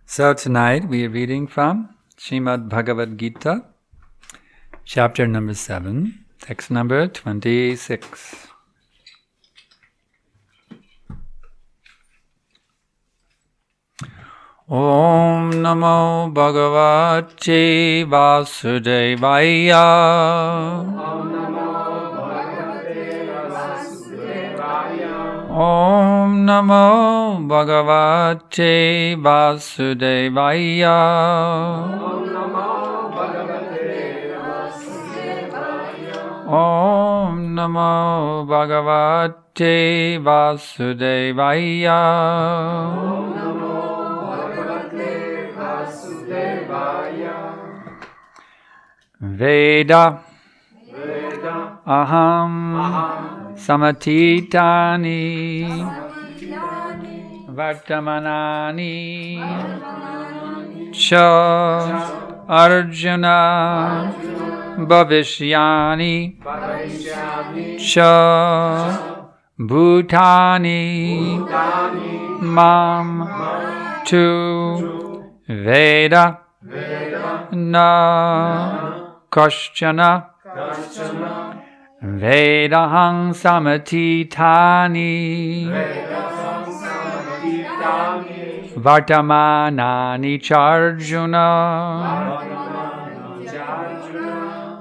So tonight we are reading from Srimad Bhagavad Gita, chapter number 7, text number 26. Om Namo Bhagavate Vasudevaya. Om Namo Bhagavate Vasudevaya. Om Namo Bhagavate Vasudevaya. Veda Aham Samatitani Vartamanani Cha Arjuna Bhavishyani Cha Bhutani Mam Tu Veda Na Kashchana Vedahang Samatitani Vartamanani Charjuna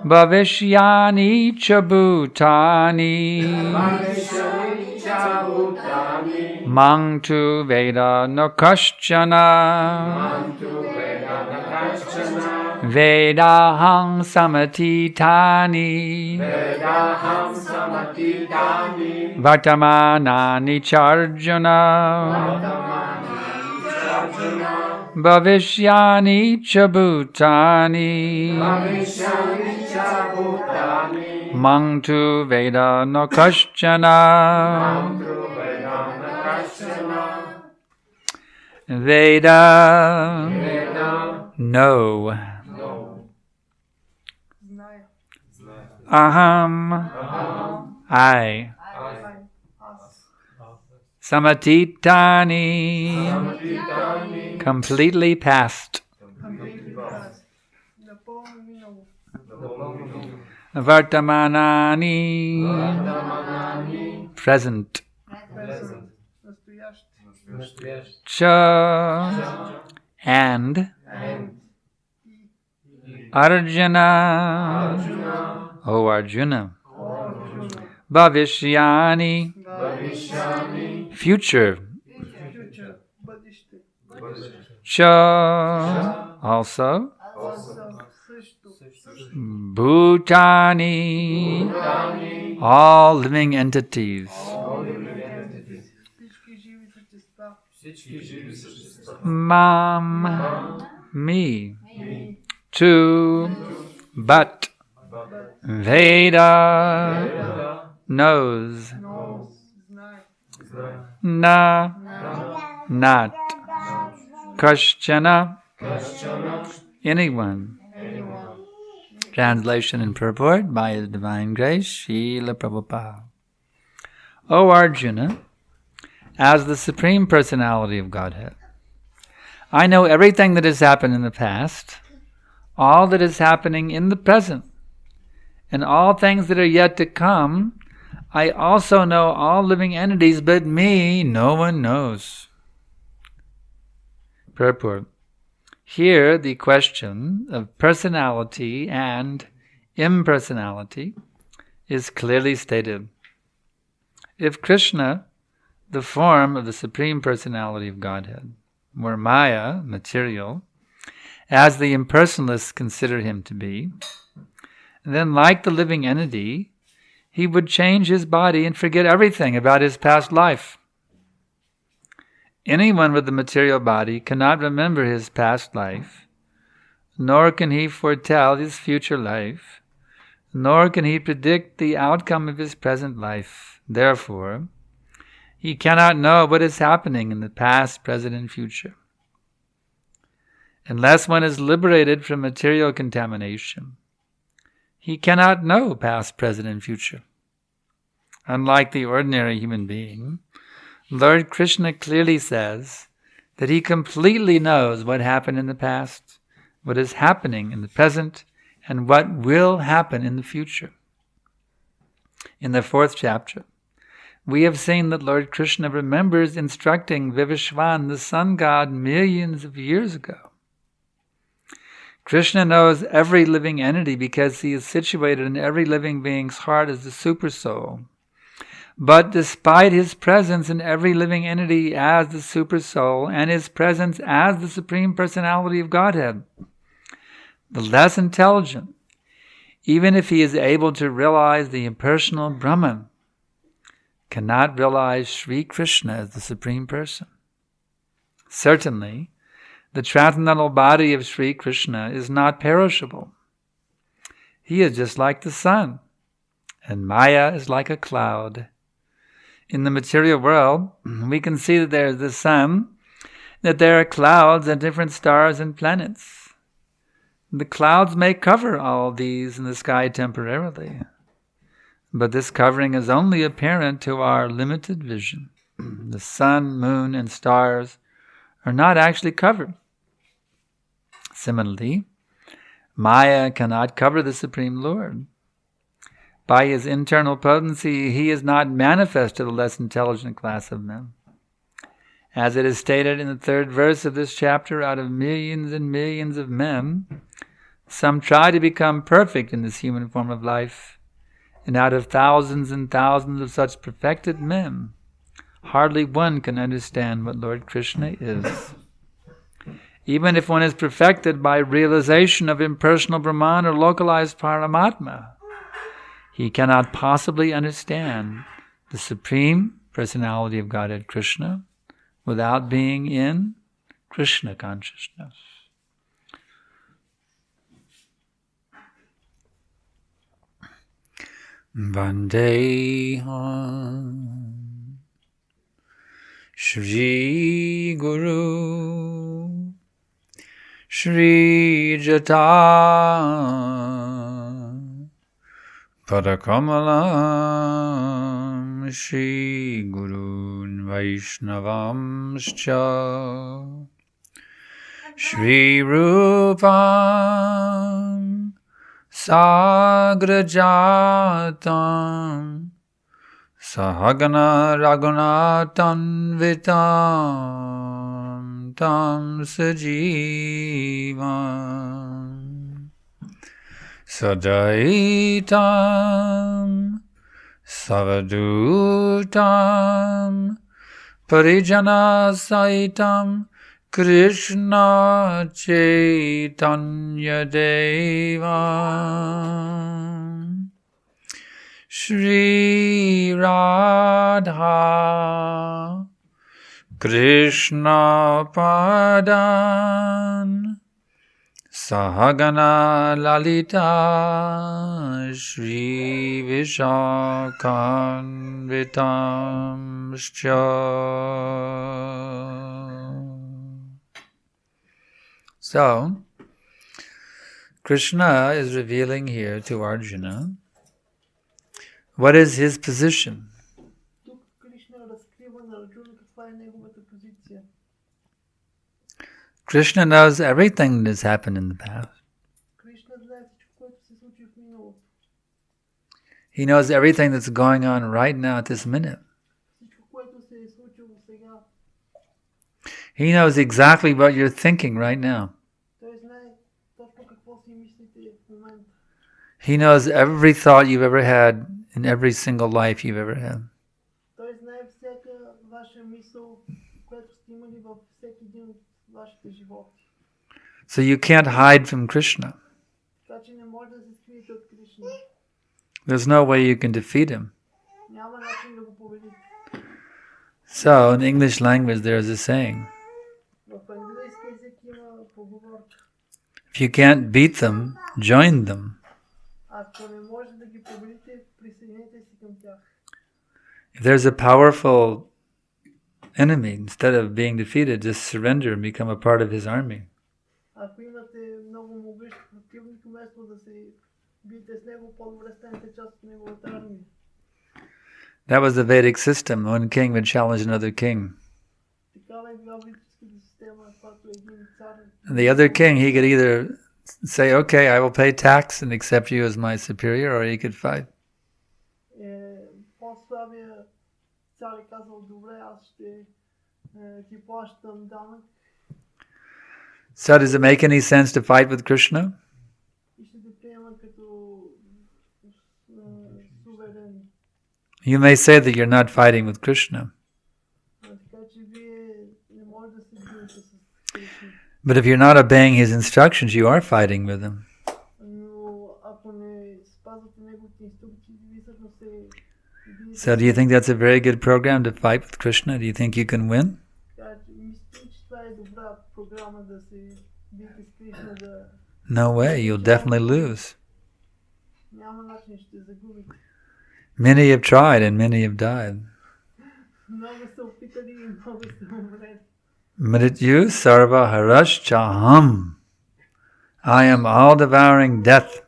Bhavishyani Chabhutani Mangtu Veda no Kashchana Vedahang Samatitani Vartamanani Charjuna Bhavishyani Chabhutani Mangtu Veda no Kashchana Veda No Aham I Samatitani Completely past Vartamanani Present Cha and Arjuna O Arjuna Bhavishyani Future Cha Also Bhutani All living entities Mam Me To But Veda Knows Na Not Kashchana Anyone. Translation and purport by His Divine Grace Srila Prabhupada. O Arjuna, as the Supreme Personality of Godhead, I know everything that has happened in the past, all that is happening in the present, and all things that are yet to come. I also know all living entities, but me no one knows. Purport. Here the question of personality and impersonality is clearly stated. If Krishna, the form of the Supreme Personality of Godhead, were Maya, material, as the impersonalists consider him to be, then like the living entity, he would change his body and forget everything about his past life. Anyone with a material body cannot remember his past life, nor can he foretell his future life, nor can he predict the outcome of his present life. Therefore, he cannot know what is happening in the past, present, and future. Unless one is liberated from material contamination, he cannot know past, present, and future. Unlike the ordinary human being, Lord Krishna clearly says that he completely knows what happened in the past, what is happening in the present, and what will happen in the future. In the 4th chapter, we have seen that Lord Krishna remembers instructing Vivishwan, the sun god, millions of years ago. Krishna knows every living entity because he is situated in every living being's heart as the Supersoul. But despite his presence in every living entity as the Supersoul and his presence as the Supreme Personality of Godhead, the less intelligent, even if he is able to realize the impersonal Brahman, cannot realize Sri Krishna as the Supreme Person. Certainly, the transcendental body of Sri Krishna is not perishable. He is just like the sun, and Maya is like a cloud. In the material world, we can see that there is the sun, that there are clouds and different stars and planets. The clouds may cover all these in the sky temporarily, but this covering is only apparent to our limited vision. The sun, moon, and stars are not actually covered. Similarly, Maya cannot cover the Supreme Lord. By his internal potency, he is not manifest to the less intelligent class of men. As it is stated in the 3rd verse of this chapter, out of millions and millions of men, some try to become perfect in this human form of life, and out of thousands and thousands of such perfected men, hardly one can understand what Lord Krishna is. Even if one is perfected by realization of impersonal Brahman or localized Paramatma, he cannot possibly understand the Supreme Personality of Godhead Krishna without being in Krishna consciousness. Vandeham Shri Guru Shri Jata Padakamalam Shri Gurun Vaishnavamscha Shri Rupam Sagrajatam Sahagana Raghunatan Vitam Tam Sajivam Sadaitam Savadutam Parijana Saitam Krishna Chaitanya Deva Shri Radha Krishna Padan Sahagana Lalita Shri Vishakan Vitamscha. So, Krishna is revealing here to Arjuna what is his position. Krishna knows everything that has happened in the past. He knows everything that's going on right now at this minute. He knows exactly what you're thinking right now. He knows every thought you've ever had in every single life you've ever had. So you can't hide from Krishna. There's no way you can defeat him. So in the English language there's a saying, if you can't beat them, join them. If there's a powerful enemy, instead of being defeated, just surrender and become a part of his army. That was the Vedic system. One king would challenge another king. And the other king, he could either say, okay, I will pay tax and accept you as my superior, or he could fight. So does it make any sense to fight with Krishna? You may say that you're not fighting with Krishna. But if you're not obeying his instructions, you are fighting with him. So do you think that's a very good program to fight with Krishna? Do you think you can win? No way, you'll definitely lose. Many have tried and many have died. Mrityu sarva harash chaham. I am all-devouring death.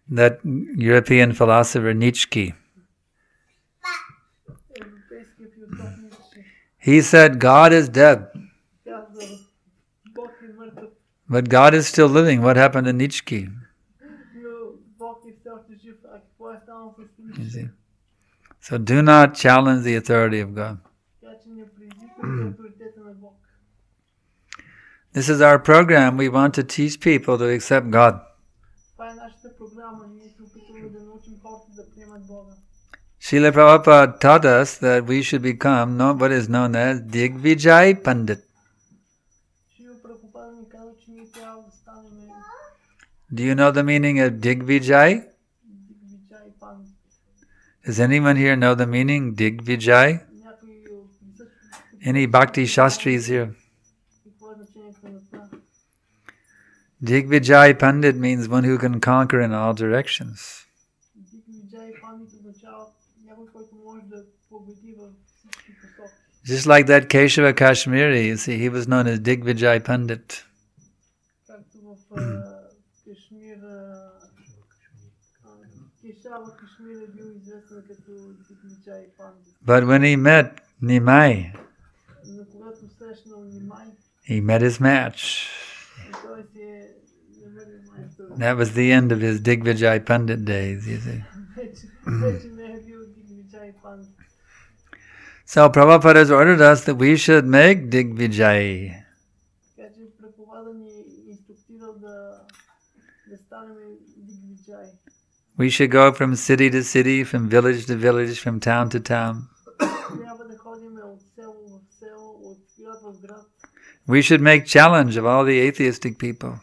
That European philosopher Nietzsche, he said God is dead. But God is still living. What happened to Nietzsche? You see? So do not challenge the authority of God. This is our program. We want to teach people to accept God. Srila Prabhupada taught us that we should become what is known as Digvijay Pandit. Do you know the meaning of Digvijay? Does anyone here know the meaning Digvijay? Any Bhakti Shastris here? Digvijay Pandit means one who can conquer in all directions. Just like that Keshava Kashmiri, you see, he was known as Digvijay Pandit. But when he met Nimai, he met his match. That was the end of his Digvijay Pandit days, you see. So Prabhupada has ordered us that we should make Digvijay. We should go from city to city, from village to village, from town to town. We should make challenge of all the atheistic people.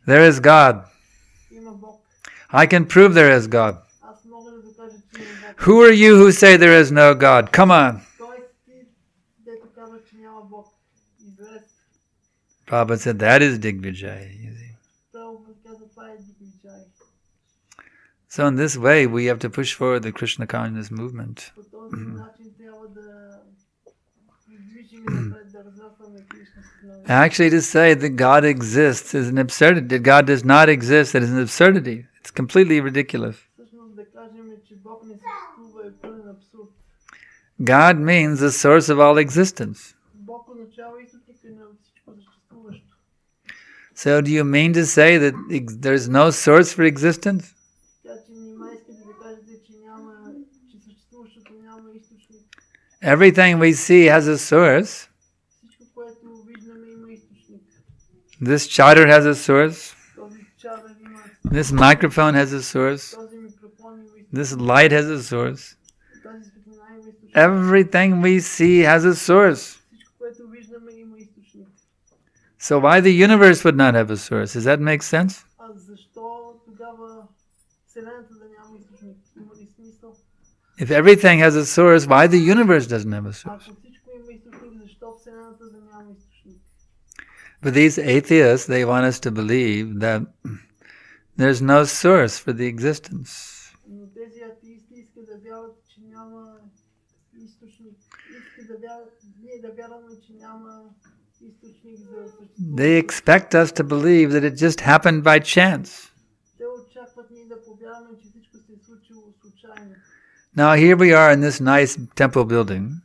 There is God. I can prove there is God. Who are you who say there is no God? Come on. Prabhupada said that is Digvijay. You see. So in this way, we have to push forward the Krishna consciousness movement. Actually, to say that God exists is an absurdity. That God does not exist, that is an absurdity. It's completely ridiculous. God means the source of all existence. So do you mean to say that there's no source for existence? Everything we see has a source. This chadar has a source. This microphone has a source. This light has a source. Everything we see has a source. So why the universe would not have a source? Does that make sense? If everything has a source, why the universe doesn't have a source? But these atheists, they want us to believe that there's no source for the existence. They expect us to believe that it just happened by chance. Now here we are in this nice temple building.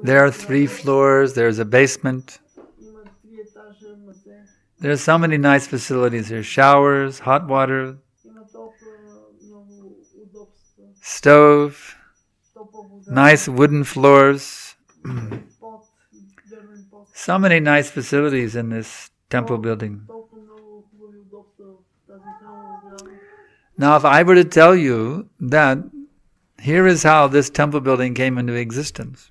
There are 3 floors, there's a basement. There are so many nice facilities here. Showers, hot water, stove, nice wooden floors. So many nice facilities in this temple building. Now, if I were to tell you that here is how this temple building came into existence.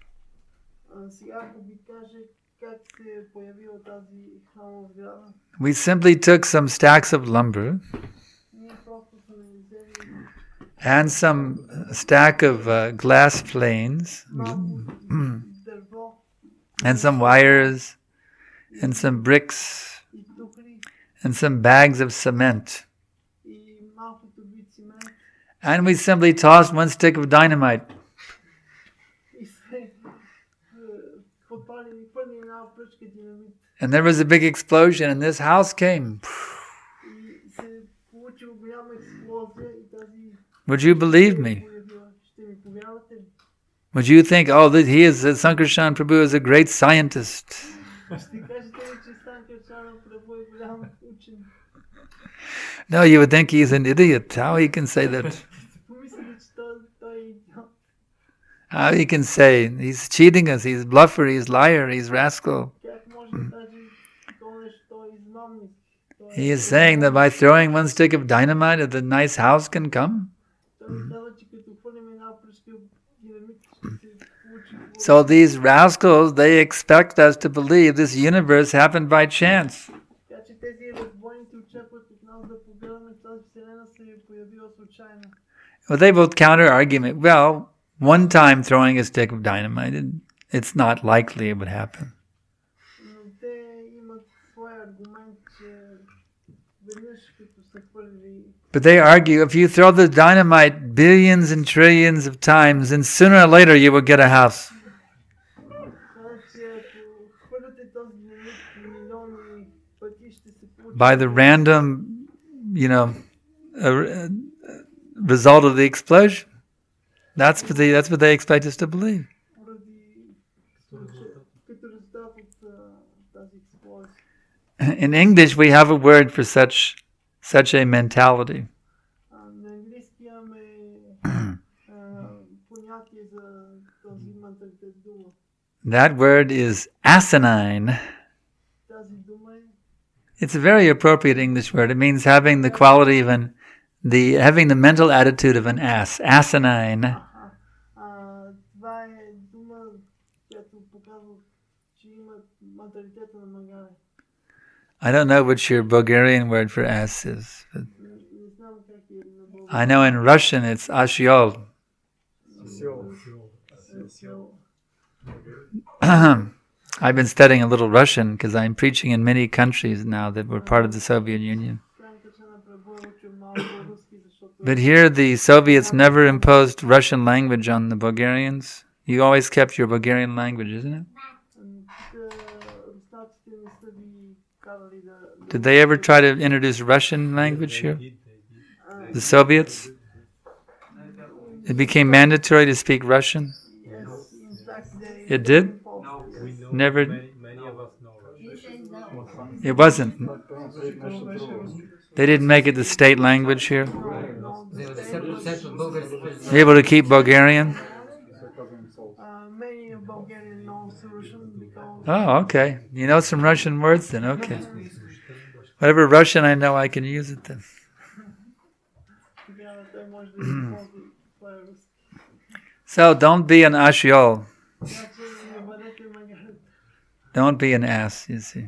We simply took some stacks of lumber and some stack of glass planes and some wires and some bricks and some bags of cement. And we simply tossed 1 stick of dynamite. And there was a big explosion and this house came. Would you believe me? Would you think, oh, he is, Sankarshan Prabhu is a great scientist? No, you would think he's an idiot. How he can say that? How he can say, he's cheating us, he's bluffer, he's liar, he's rascal. He is saying that by throwing 1 stick of dynamite, the nice house can come. So these rascals, they expect us to believe this universe happened by chance. Well, they both counter-argument. Well, 1 time throwing a stick of dynamite, it's not likely it would happen. But they argue, if you throw the dynamite billions and trillions of times, then sooner or later you will get a house. By the random, result of the explosion. That's what they expect us to believe. In English, we have a word for such a mentality. That word is asinine. It's a very appropriate English word. It means having the quality of having the mental attitude of an ass. Asinine. I don't know what your Bulgarian word for ass is. But I know in Russian it's ashiol. I've been studying a little Russian because I'm preaching in many countries now that were part of the Soviet Union. But here the Soviets never imposed Russian language on the Bulgarians. You always kept your Bulgarian language, isn't it? Did they ever try to introduce Russian language here? The Soviets? It became mandatory to speak Russian? It did? Never? Many of us know Russian. It wasn't. They didn't make it the state language here? Able to keep Bulgarian? Many Bulgarian know Russian because... Oh, okay. You know some Russian words then? Okay. Whatever Russian I know, I can use it then. So don't be an ashiol. Don't be an ass, you see.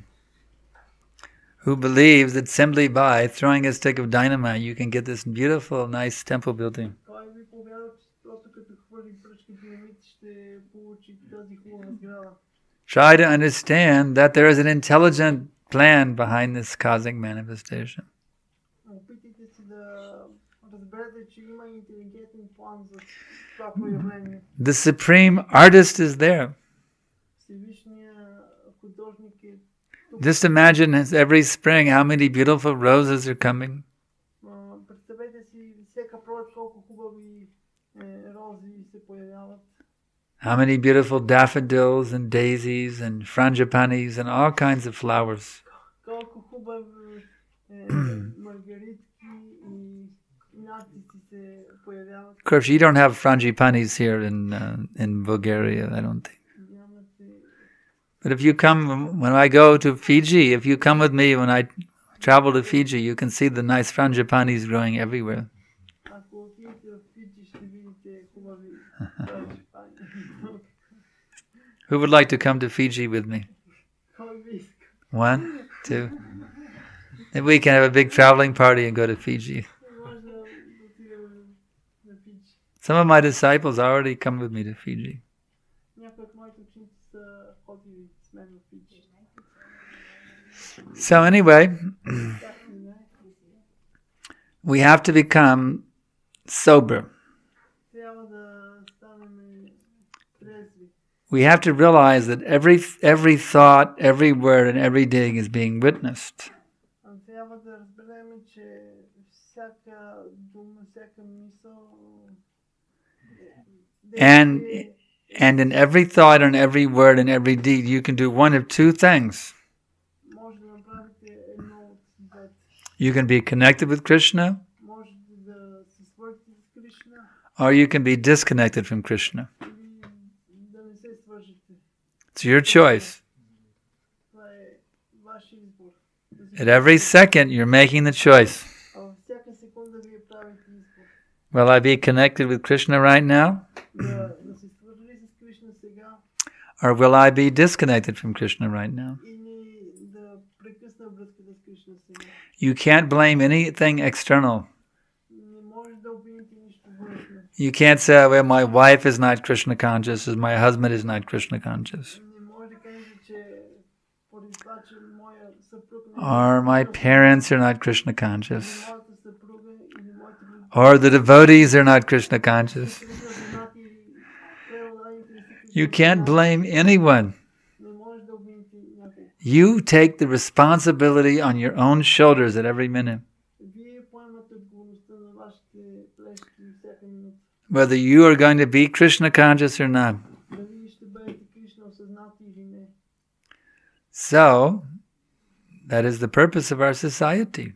Who believes that simply by throwing a stick of dynamite you can get this beautiful, nice temple building. Try to understand that there is an intelligent plan behind this cosmic manifestation. The supreme artist is there. Just imagine every spring how many beautiful roses are coming. колко хубави рози се появяват. How many beautiful daffodils and daisies and frangipanis and all kinds of flowers. Колко хубави маргаритки и нарциси се появяват. Of course, you don't have frangipanis here in Bulgaria, I don't think. But if you come, when I go to Fiji, if you come with me, when I travel to Fiji, you can see the nice frangipanis growing everywhere. Who would like to come to Fiji with me? 1, 2. Maybe we can have a big traveling party and go to Fiji. Some of my disciples already come with me to Fiji. So anyway, we have to become sober. We have to realize that every thought, every word, and every deed is being witnessed. And in every thought and every word and every deed, you can do one of two things. You can be connected with Krishna, or you can be disconnected from Krishna. It's your choice. At every second, you're making the choice. Will I be connected with Krishna right now? Or will I be disconnected from Krishna right now? You can't blame anything external. You can't say, well, my wife is not Krishna conscious, or my husband is not Krishna conscious. Or my parents are not Krishna conscious. Or the devotees are not Krishna conscious. You can't blame anyone. You take the responsibility on your own shoulders at every minute. Whether you are going to be Krishna conscious or not. So, that is the purpose of our society.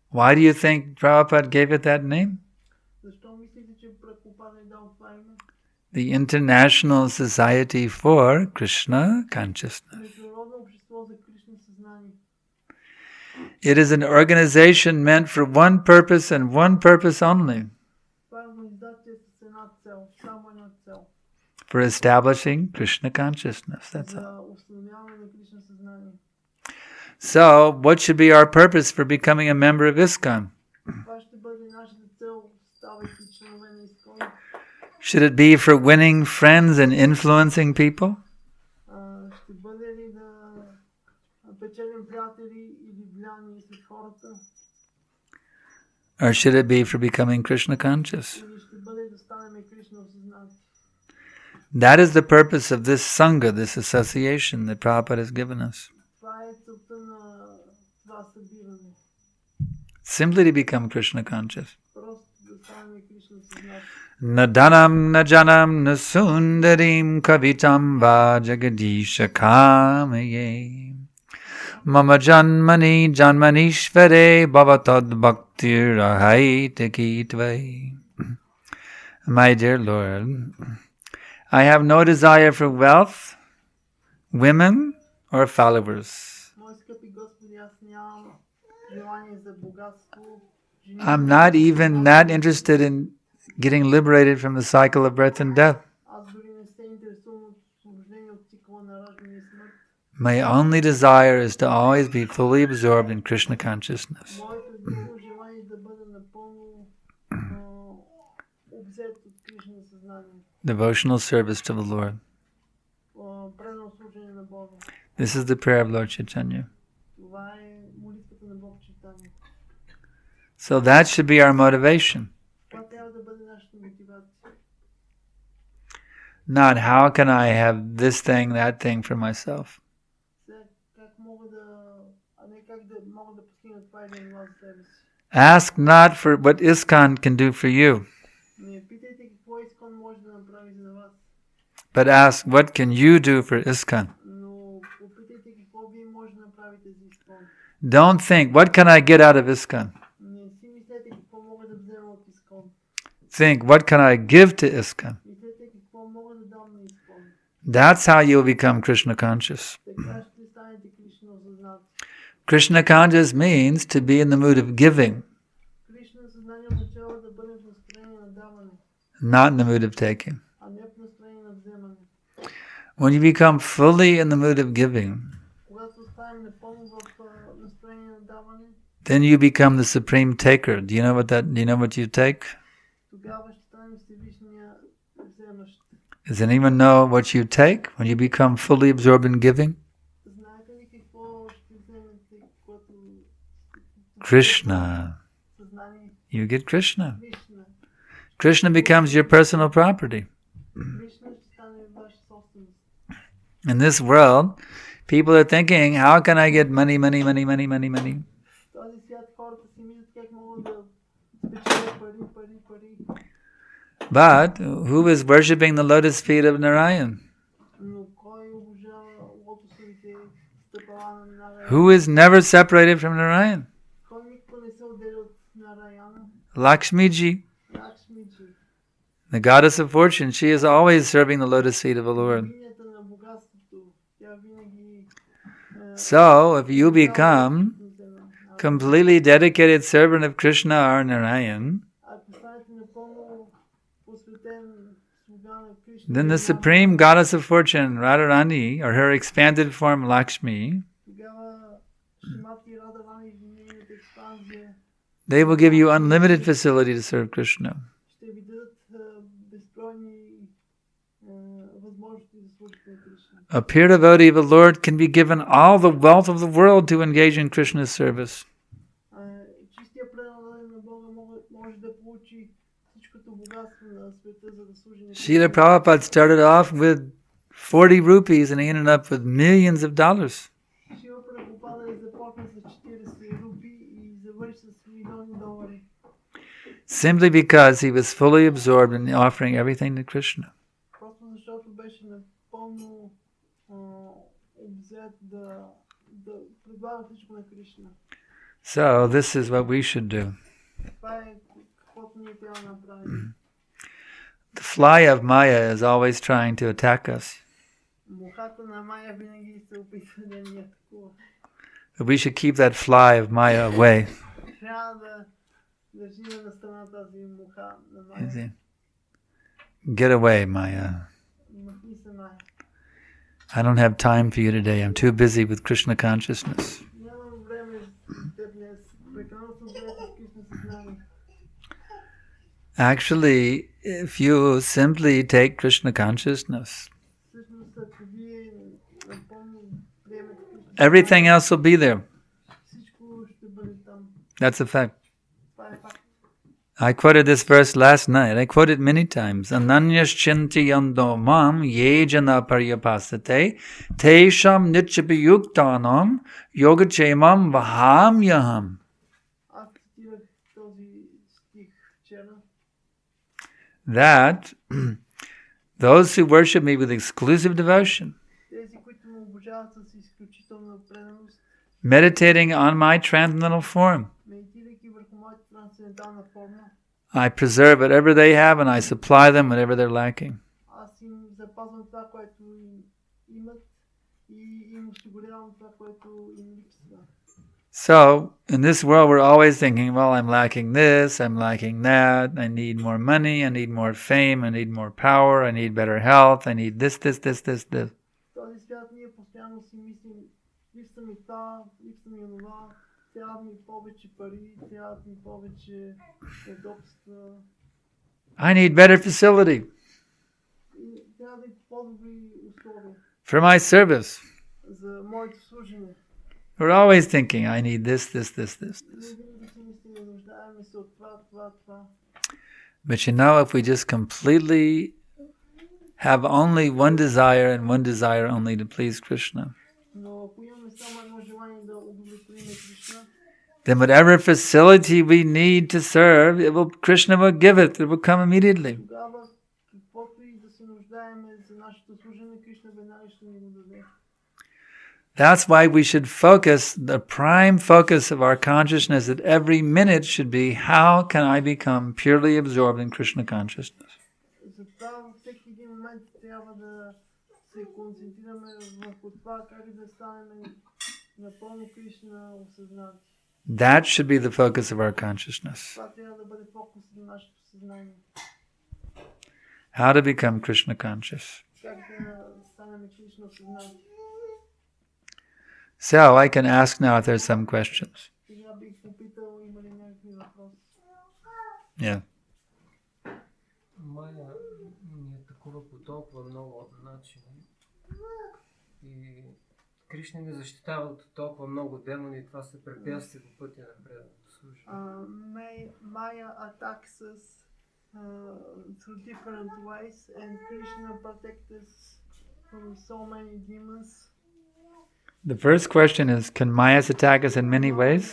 Why do you think Prabhupada gave it that name? The International Society for Krishna Consciousness. It is an organization meant for one purpose and one purpose only. For establishing Krishna consciousness. That's all. So, what should be our purpose for becoming a member of ISKCON? Should it be for winning friends and influencing people? Or should it be for becoming Krishna conscious? That is the purpose of this Sangha, this association that Prabhupada has given us. Simply to become Krishna conscious. Na dhanam, na janam, na sundarim, kavitam va jagadisha kamaye. Mama janmani janmanishvare bhavatad bhaktir ahaitakitve. My dear Lord, I have no desire for wealth, women, or followers. I'm not even that interested in getting liberated from the cycle of birth and death. My only desire is to always be fully absorbed in Krishna consciousness. Devotional service to the Lord. This is the prayer of Lord Chaitanya. So that should be our motivation. Not how can I have this thing, that thing for myself. Ask not for what ISKCON can do for you, Не питайте какво Искон може да направи за вас, but ask what can you do for ISKCON. но попитайте какво вие може да направите за Искон. Don't think, what can I get out of ISKCON? Не си мислете какво мога да взема от Искон. Think, what can I give to ISKCON? Мислете какво мога да дам на Искон. That's how you'll become Krishna conscious. Така ще станете Кришна осъзнати. Krishna conscious means to be in the mood of giving, Кришна съзнание означава да бъдем в настроение на даване, not in the mood of taking. а не в настроение на вземане. When you become fully in the mood of giving, Когато станем напълно в настроение на даване, then you become the supreme taker. Do you know what you take? тогава ще станем Всевишния вземащ. Does anyone know what you take when you become fully absorbed in giving? Знаете ли какво ще вземете, когато Krishna. съзнание? You get Krishna. Кришна. Krishna becomes your personal property. Кришна ще стане ваша собственост. In this world, people are thinking, how can I get money? В този свят хората си мислят как могат да спечелят пари. But who is worshipping the lotus feet of Narayan? Но кой обожава лотосовите стъпала на Нараяна? Who is never separated from Narayan? Кой никога не се отделя от Нараяна? Lakshmiji, Лакшмиджи. the goddess of fortune, she is always serving the lotus feet of the Lord. Богинята на богатството. Тя винаги So, if you become completely dedicated servant of Krishna or Narayan, ако станете напълно посветен слуга на Кришна, then the supreme goddess of fortune, Radharani, or her expanded form Lakshmi, тогава Шимати и Радарани в нейната експанзия they will give you unlimited facility to serve Krishna. ще ви дадат безбройни възможности да служите на Кришна. A pure devotee of the Lord can be given all the wealth of the world to engage in Krishna's service. Чистия предан на Бога може да получи всичкото богатство на света, за да служи на Srila Prabhupada started off with 40 rupees and he ended up with millions of dollars. Шила Прабхупада започна с 40 рупи и завърши с милиони долари. Simply because he was fully absorbed in offering everything to Krishna. Просто защото беше напълно обзет да предлага всичко на Кришна. So this is what we should do. Това е каквото ние трябва да направим. The fly of Maya is always trying to attack us. Мухата на Майя винаги се опитва да ни атакува. But we should keep that fly of Maya away. Трябва да държим на страна тази муха на You Майя. see? Get away, Maya. Махни се Майя. I don't have time for you today. I'm too busy with Krishna consciousness. Нямам време за теб днес. Прекалено съм заед с Кришна съзнание. Actually, if you simply take Krishna consciousness, Всъщност, ако вие напълно приемете Кришна, everything else will be there. всичко ще бъде там. That's a fact. Това е факт. I quoted this verse last night. I quote it many times. Ananyaschintiyando mam yejana paryapasate tesham nityapayuktanam yogachemam vahamyaham. Аз цитирах този стих вчера. That those who worship me with exclusive devotion, Тези, които ме обожават с изключителна преданост, meditating on my transcendental form, медитирайки върху моята трансцендентална форма, I preserve whatever they have and I supply them whatever they're lacking. аз им запазвам това, което имат и им осигурявам това, което им липсва. So, in this world, we're always thinking, well, I'm lacking this, I'm lacking that, I need more money, I need more fame, I need more power, I need better health, I need this. В този свят ние постоянно си мислим, липсва ми това, липсва ми онова, трябват ми повече пари, трябват ми повече удобства, I need better facility и трябва да има по-добри условия for my service. за моето служене. We're always thinking, I need this. Ние винаги си мислим, да нуждаем се от това. But you know, if we just completely have only one desire and one desire only to please Krishna, Но ако имаме само едно желание да удовлетворим Кришна, then whatever facility we need to serve, Krishna will give it. It will come immediately. Тогава, каквото и да се нуждаеме за нашето служене, Кришна веднага ще ни го даде. That's why we should focus, the prime focus of our consciousness at every minute should be, how can I become purely absorbed in Krishna consciousness? Затова във всеки един момент трябва да се концентрираме върху това, как да станем напълно Кришна осъзнати. That should be the focus of our consciousness. Това трябва да бъде фокус на нашето съзнание. How to become Krishna conscious. Как да станем Кришна осъзнати. So I can ask now if there's some questions. Сега бих попитал, има ли някакви въпроси? Yeah. Майя ни е такова по толкова много начини и Кришна ни защитава от толкова много демони и това се препятства по пътя на преданото служение. Maya attacks us through different ways and Krishna protects us from so many demons. The first question is, can Mayas attack us in many ways?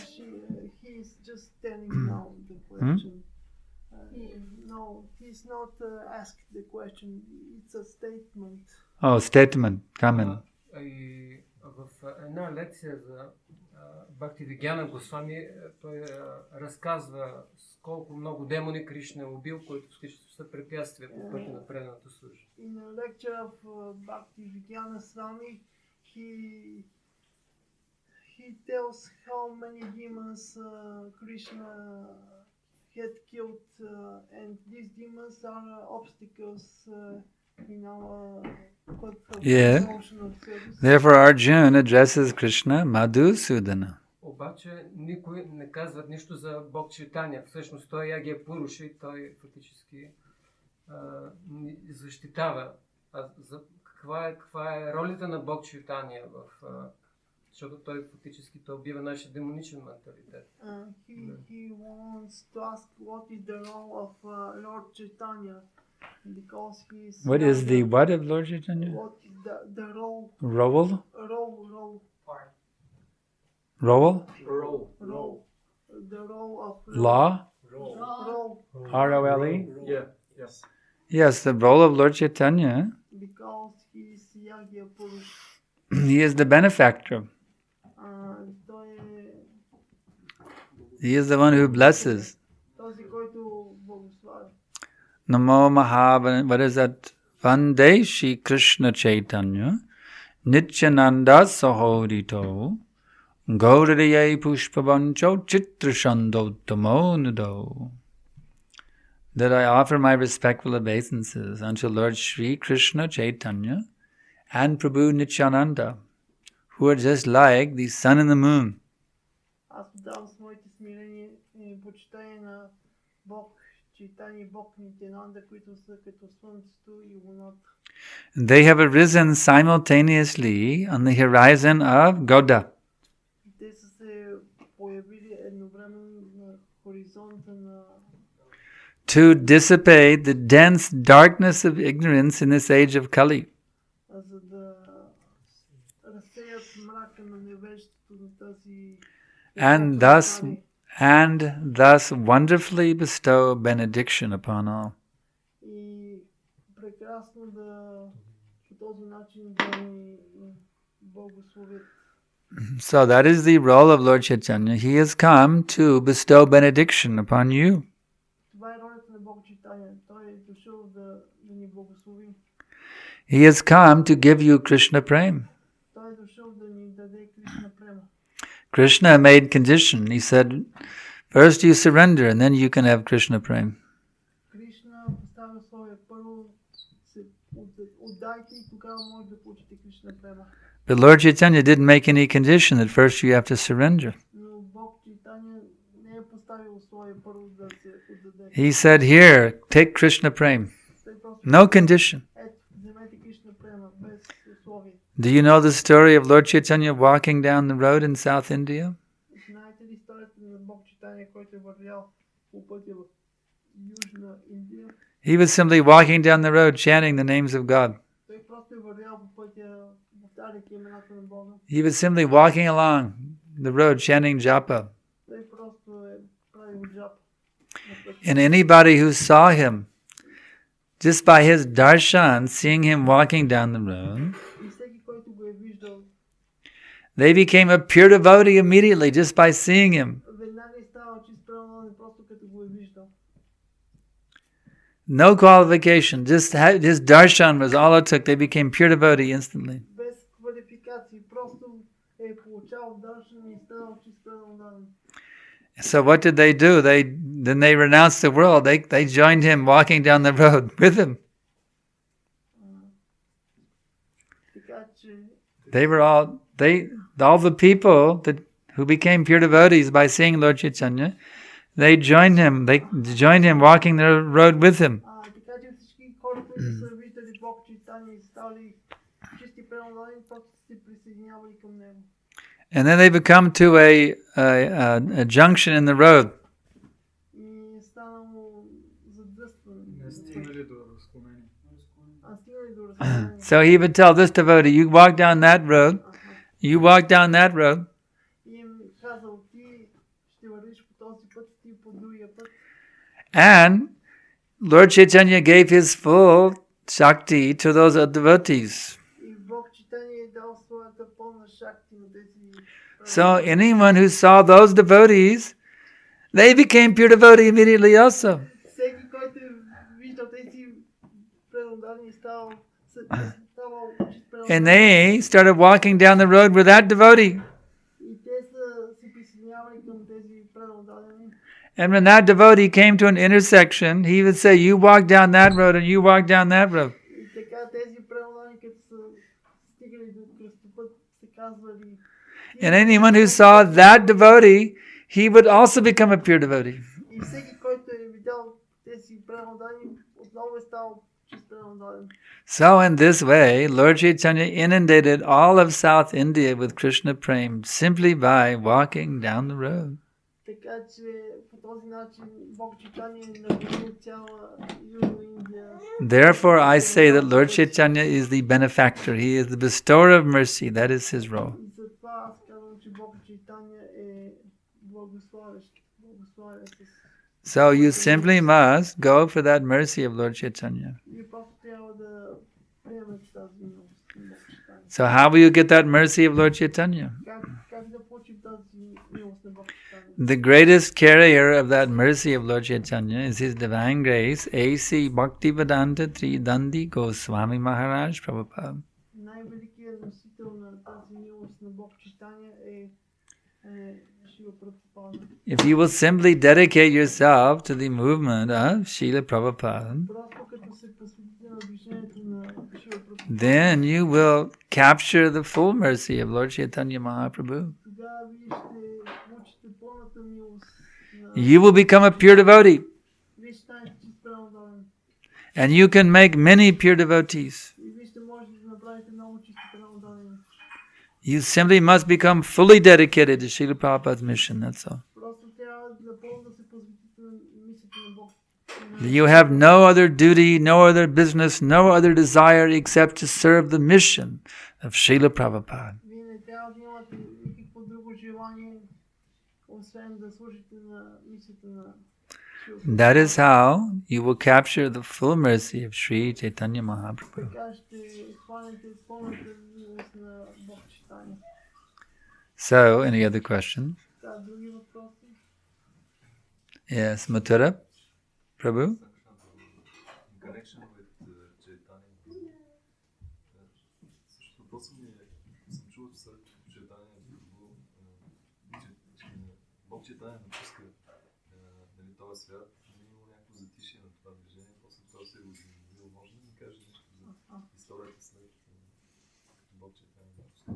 He is just telling now the question. No, he's not asked the question. It's a statement. Oh, statement. Come in. И в една лекция за Бхактивигяна Госвами той разказва с колко много демони Кришна е убил, които са препятствия по пътя на преданото служение. In a lecture of Bhaktivigana Swami, he tells how many demons Krishna had killed, and these demons are obstacles in our promotion of service. Therefore Arjuna addresses Krishna Madhusudana. Обаче никой не казва нищо за Бог Чайтания. Всъщност той я ги е Пуруша и той фактически защитава. Каква е ролята на Бог Чайтания защото той фактически убива нашия демоничен менталитет. He wants to ask what is the role of Lord Chaitanya, because he is. What is the what of Lord Chaitanya? What is the role? Role? Role. Role? Role. The role of Law? Role. R-O-L-E? Yeah. Yes. Yes, the role of Lord Chaitanya. Because he is Yagya Purush. He is the benefactor. He is the one who blesses. Namo Mahabharata. What is that? Vande Shri Krishna Chaitanya Nityananda Sahodito Gaurariya Pushpavancho Chitrashandottamo Nudo. That I offer my respectful obeisances unto Lord Shri Krishna Chaitanya and Prabhu Nityananda, who are just like the sun and the moon. Аз давам своите смирение и почитание на Бог Чайтания и Бог Нитянанда, които са като слънцето и луната. They have arisen simultaneously on the horizon of Goda. Те са се появили едновременно на хоризонта на to dissipate the dense darkness of ignorance in this age of Kali. За да разсеят мрака на невежеството на тази and thus wonderfully bestow benediction upon all. И прекрасно да по този начин да ни благословят. So that is the role of Lord Chaitanya. He has come to bestow benediction upon you. Това е ролята на Бог Чайтания. Той е дошъл да ни благослови. He has come to give you Krishna Prem. Той е дошъл да ни даде Кришна према. Krishna made condition. He said, first you surrender and then you can have Krishna Prem. Кришна поставя условие. Първо се отдайте и тогава може да получите Кришна према. But Lord Chaitanya didn't make any condition that first you have to surrender. Но Бог Чайтания не е поставил условие първо да се отдаде. He said, here, take Krishna Prem. No condition. Ето, вземете Кришна према без условие. Do you know the story of Lord Chaitanya walking down the road in South India? Знаете ли историята на Бог Чайтания, който е вървял по пътя в Южна Индия? He was simply walking down the road chanting the names of God. Той просто е вървял по пътя, повтаряйки имената на Бога. He was simply walking along the road chanting japa. Той And anybody who saw him, just by his darshan, seeing him walking down the road, И всеки, който го е виждал, they became a pure devotee immediately just by seeing him. веднага и става чист преданен, просто като го е виждал. No qualification, just his darshan was all it took. They became pure devotee instantly. Без квалификации, просто е получал даршан и става чист преданен. So what did they do? Then they renounced the world. They joined him walking down the road with him. Така че They were all the people who became pure devotees by seeing Lord Chaitanya. They joined him. They joined him walking the road with him. така че всички хора, които са виждали Бог Чайтания и стали чисти преданни, просто се присъединявали към него. And then they become to a junction in the road. И станало задръстване. Не стигнали до разклонение. Стигнали до разклонение. So he would tell this devotee, you walk down that road, you walk down that road, И им казал, ти ще вървиш по този път, ти по другия път. and Lord Chaitanya gave his full shakti to those devotees. И Бог Чайтания е дал своята пълна шакти на тези. So anyone who saw those devotees, they became pure devotee immediately also. Всеки, който е виждал тези преданни, ставал чист преданен. And they started walking down the road with that devotee. И те са се присъединявали към тези преданни. And when that devotee came to an intersection, he would say, you walk down that road and you walk down that road. И така тези преданни, като са стигали до кръстопът, се казвали. And anyone who saw that devotee, he would also become a pure devotee. И всеки, който е видял тези преданни, отново е стал чист преданен. So in this way, Lord Chaitanya inundated all of South India with Krishna Prem simply by walking down the road. Така че по този начин Бог Чайтания наводни цяла Южна Индия. Therefore, I say that Lord Chaitanya is the benefactor. He is the bestower of mercy. That is his role. И затова аз казвам, че Бог Чайтания е благославящ. So you simply must go for that mercy of Lord Chaitanya. Вие просто трябва да приемете тази милост на Бог Чайтания. So how will you get that mercy of Lord Chaitanya? Как да получим тази милост на Бог Чайтания? The greatest carrier of that mercy of Lord Chaitanya is His Divine Grace, A.C. Bhaktivedanta Tridandi Goswami Maharaj Prabhupada. Най-великият носител на тази милост на Бог Чайтания е Шила Прабхупада. If you will simply dedicate yourself to the movement of Srila Prabhupada, Просто като се посветите на движението на Шила Прабхупада, then you will capture the full mercy of Lord Chaitanya Mahaprabhu. тогава вие ще получите пълната милост на... You will become a pure devotee, Вие ще станете чист преданен. and you can make many pure devotees. И вие ще можете да направите много чисти преданен. You simply must become fully dedicated to Srila Prabhupada's mission, that's all. Просто трябва напълно да се посветите на мисията на Бог. You have no other duty, no other business, no other desire except to serve the mission of Srila Prabhupada. Вие не трябва да имате никакво друго желание, освен да служите на мисията на Шила Прабхупада. That is how you will capture the full mercy of Sri Chaitanya Mahaprabhu. Така ще хванете пълната милост на Бог Чайтания. So, any other questions? Да, други въпроси? Yes, Mathura, Prabhu? In connection with Chaitanya, също въпросът ми съм чул, че Chaitanya Бог Chaitanya напуска този свят, не е имало някакво затишие на това движение, после това се е възобновило. Може да ми каже нещо за историята след като Бог Chaitanya напуска?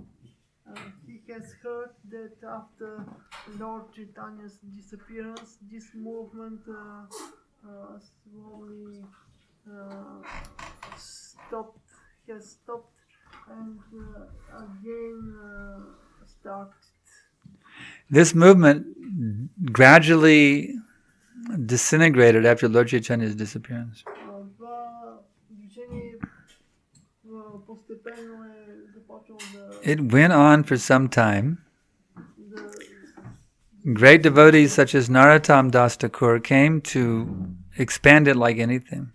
He has heard that after Lord Chaitanya's disappearance, this movement slowly has stopped and again started. This movement gradually disintegrated after Lord Chaitanya's disappearance. Това движение постепенно е започнало да It went on for some time, great devotees such as Narottam Das Thakur came to expand it like anything.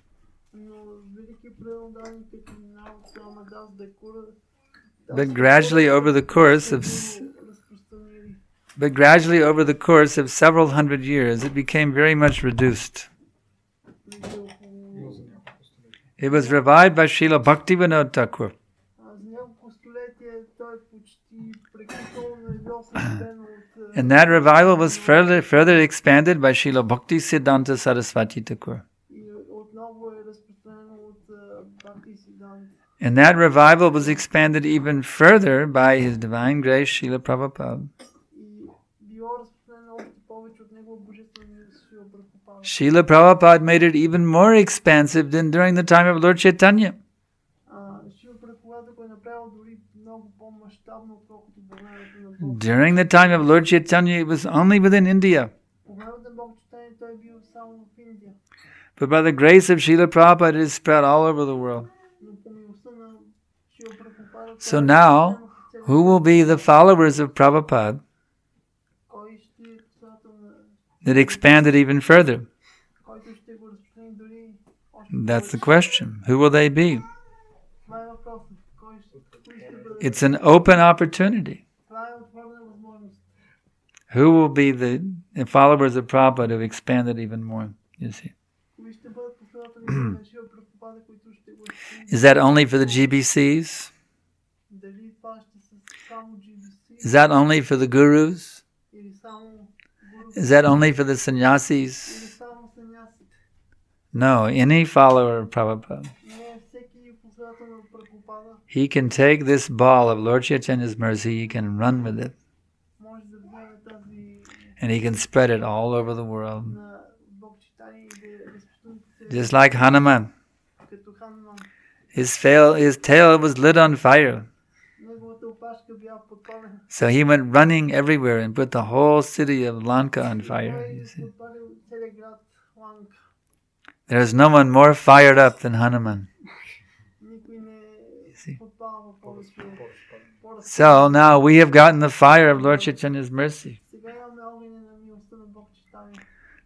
But gradually over the course of several hundred years, it became very much reduced. It was revived by Srila Bhaktivinoda Thakur. And that revival was further expanded by Srila Bhakti Siddhanta Saraswati Thakur. And that revival was expanded even further by His Divine Grace Srila Prabhupada. Srila Prabhupada made it even more expansive than during the time of Lord Chaitanya. During the time of Lord Chaitanya, it was only within India. But by the grace of Srila Prabhupada, it is spread all over the world. So now, who will be the followers of Prabhupada that expanded even further? That's the question. Who will they be? It's an open opportunity. Who will be the followers of Prabhupada who expanded even more? You see. Is that only for the GBCs? Is that only for the gurus? Is that only for the sannyasis? No, any follower of Prabhupada. He can take this ball of Lord Chaitanya's mercy, he can run with it. And he can spread it all over the world. Just like Hanuman. His tail was lit on fire. So he went running everywhere and put the whole city of Lanka on fire. You see. There is no one more fired up than Hanuman. You see. So now we have gotten the fire of Lord Chaitanya's mercy.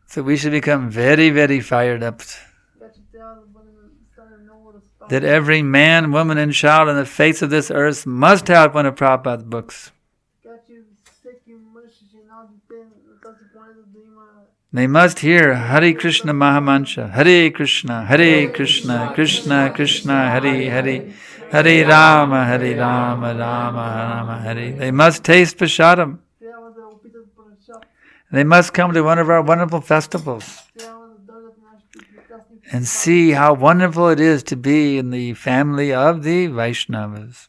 So we should become very, very fired up. That every man, woman, and child on the face of this earth must have one of Prabhupada's books. They must hear Hare Krishna Mahamantra, Hare Krishna, Krishna Krishna, Hare Hare, Hare Rama, Rama Rama, Hare. They must taste prasadam. They must come to one of our wonderful festivals and see how wonderful it is to be in the family of the Vaishnavas.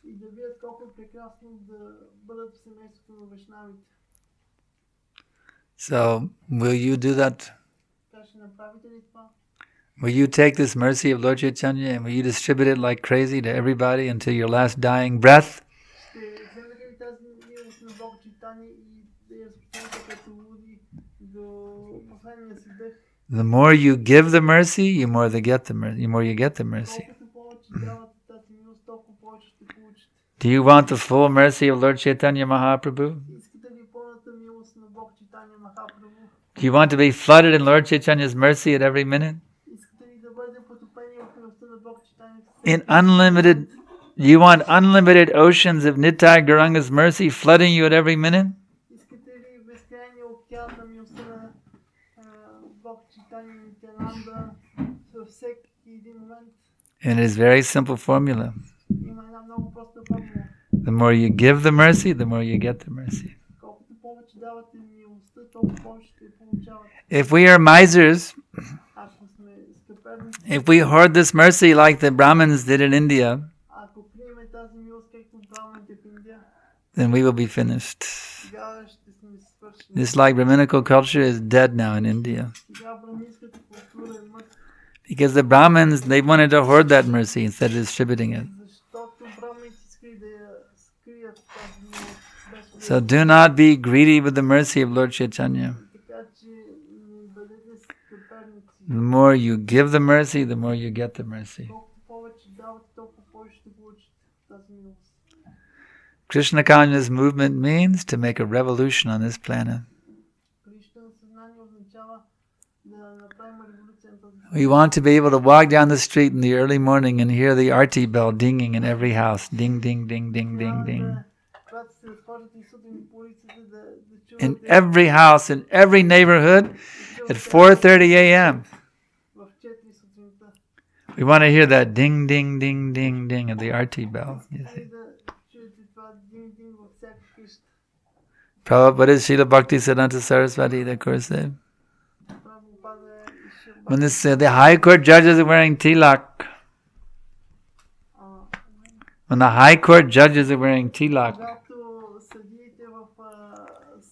So, will you do that? Will you take this mercy of Lord Chaitanya and will you distribute it like crazy to everybody until your last dying breath? The more you give the mercy, the more you get the mercy. Do you want the full mercy of Lord Chaitanya Mahaprabhu? Do you want to be flooded in Lord Chaitanya's mercy at every minute? You want unlimited oceans of Nitai Gauranga's mercy flooding you at every minute? And it is a very simple formula. The more you give the mercy, the more you get the mercy. If we are misers, if we hoard this mercy like the Brahmins did in India, then we will be finished. This like Brahminical culture is dead now in India. Because the Brahmins, they wanted to hoard that mercy instead of distributing it. So do not be greedy with the mercy of Lord Chaitanya. The more you give the mercy, the more you get the mercy. Krishna consciousness movement means to make a revolution on this planet. революция на този свят. We want to be able to walk down the street in the early morning and hear the arti bell dinging in every house. Ding, ding, ding, ding, ding, ding. Когато се разхождате сутрин по улиците, да In чувате every house, in every neighborhood at 4:30 a.m. в 4 сутринта. We want to hear that ding, ding, ding, ding, ding of the arti bell. You И see. да чуете това динг-динг във всяка къща. Prabhupada, what is Srila Bhaktisiddhanta Saraswati, the course said? Прабхупада и Шрила When the high court judges are wearing tilak, when the high court judges are wearing tilak, когато съдиите в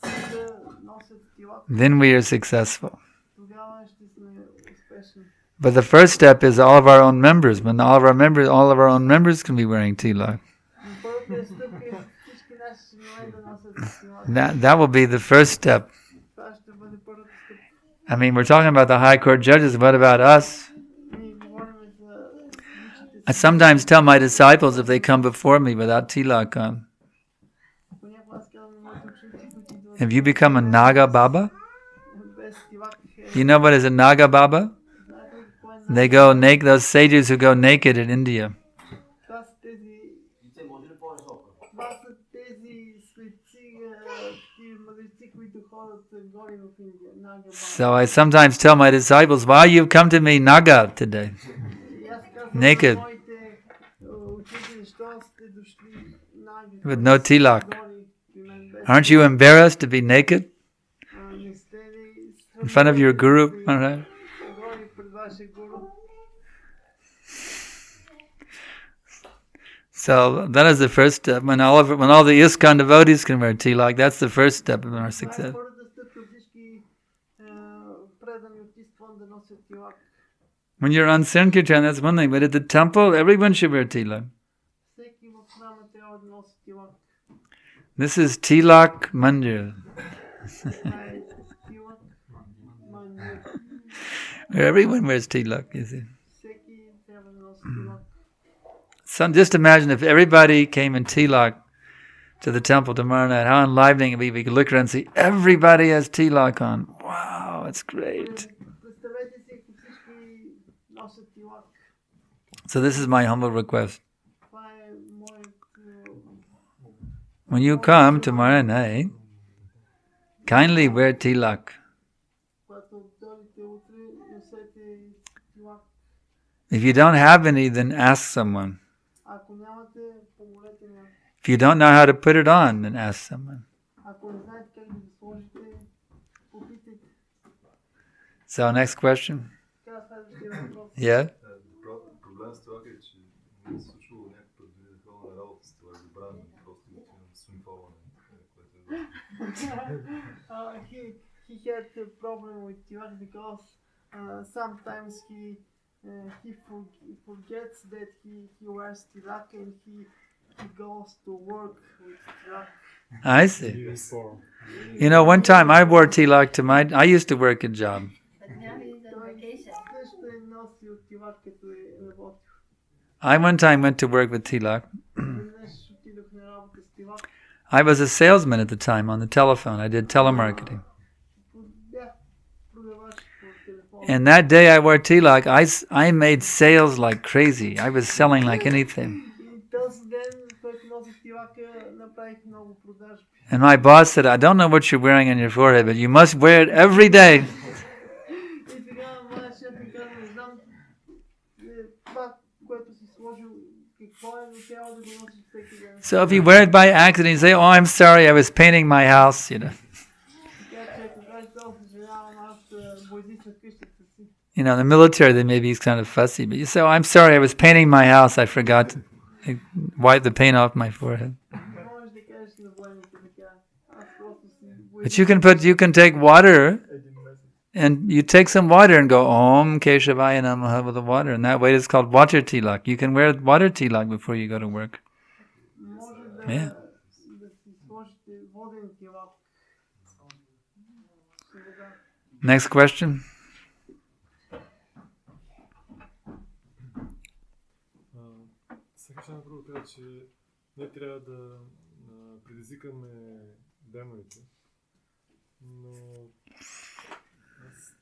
съда носят тилак, then we are successful. тогава ще сме успешни. But the first step is all of our own members. When all of our own members can be wearing tilak, Първата стъпка е всички наши членове да носят тилак. that will be the first step. Това ще бъде първата стъпка. I mean, we're talking about the high court judges. What about us? Ние говорим за I sometimes tell my disciples if they come before me without tilak on, понякога аз казвам на моите ученици, които идват if you become a Naga Baba, без тилак. you know what is a Naga Baba? Знаете ли какво е They go naked. Those sages who go naked in India. Това са тези светци, тези мъдреци, които ходят горе в Индия. Нага Баба. So I sometimes tell my disciples, "Why you've come to me Naga today?" И аз казвам Naked. на моите учители, защо сте дошли наги, With no tilak. горе при мен без Aren't you embarrassed to be naked не сте ли in front of your guru? All right. горе пред вашия гуру? So that is the first step. When all the ISKCON devotees can wear tilak, that's the first step of our Това е success. първата стъпка всички предани от Искон да носят тилак. When you're on Sankirtan, that's one thing. But at the temple, everyone should wear tilak. Всеки в храма трябва да носи тилак. This is tilak mandir, Това е тилак мандир. where everyone wears tilak. You see. Всеки трябва да носи тилак. So just imagine if everybody came in tilak to the temple tomorrow night. How enlivening it would be. We could look around and see everybody has tilak on. Wow, it's great. Представете си, ако всички носят тилак. So this is my humble request. Това е моят... When you come tomorrow night, kindly wear tilak. Когато дойдете утре, носете тилак. If you don't have any, then ask someone. Ако нямате, помолете ме. If you don't know how to put it on, then ask someone. Ако не знаете как да го сложите, попитайте. So next question. Така, следващия въпрос. Yeah? Проблем с това е, че ми се случвало някакъв път дори да ходя на работа с това, забравям просто да отивам с свинфолване, което е доста. He had a problem with tilak because sometimes he forgets that he wears tilak and he goes to work with tilak. I see. You know, one time I wore tilak to I used to work a job. But now he's on vacation. Също е носил tilak, като е работил. I one time went to work with tilak. Веднъж отидох на работа с tilak. I was a salesman at the time on the telephone. I did telemarketing. Бях продавач по телефона. And that day I wore tilak. I made sales like crazy. I was selling like anything. И този ден, който носих tilak, направих много продажби. And my boss said, "I don't know what you're wearing on your forehead, but you must wear it every day." И сега моя шеф ми каза, не знам това, което си сложил, какво е, но трябва да го носиш всеки ден. So if you wear it by accident, you say, "Oh, I'm sorry, I was painting my house," you know. Така че ако кажеш, съжалявам, аз боядисах къщата си. You know, in the military, they maybe it's kind of fussy, but you say, "Oh, I'm sorry, I was painting my house. I forgot to wipe the paint off my forehead." Можеш да кажеш на военните така, аз просто си But you can take water, and you take some water and go Om Keshavaya Namaha with the water, and that way it's called water tilak. You can wear water tilak before you go to work. може Yeah. да си сложите воден tilak. Next question. Санкаршан първо каза, че ние трябва да предизвикаме демоните, но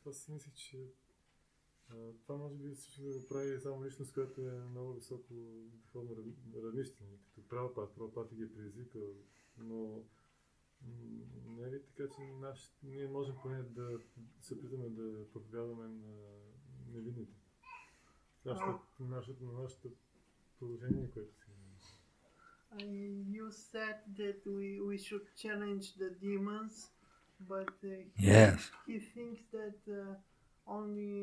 аз си мислех, че Това може би всичко да го прави само личност, която е много високо духовно равнище, като Прабхупад ги е предизвикал, но не е ли така, че ние можем поне да се опитаме да проповядваме на невинните? Нашето положение, което си You said that we should challenge the demons, but Yes. he thinks that only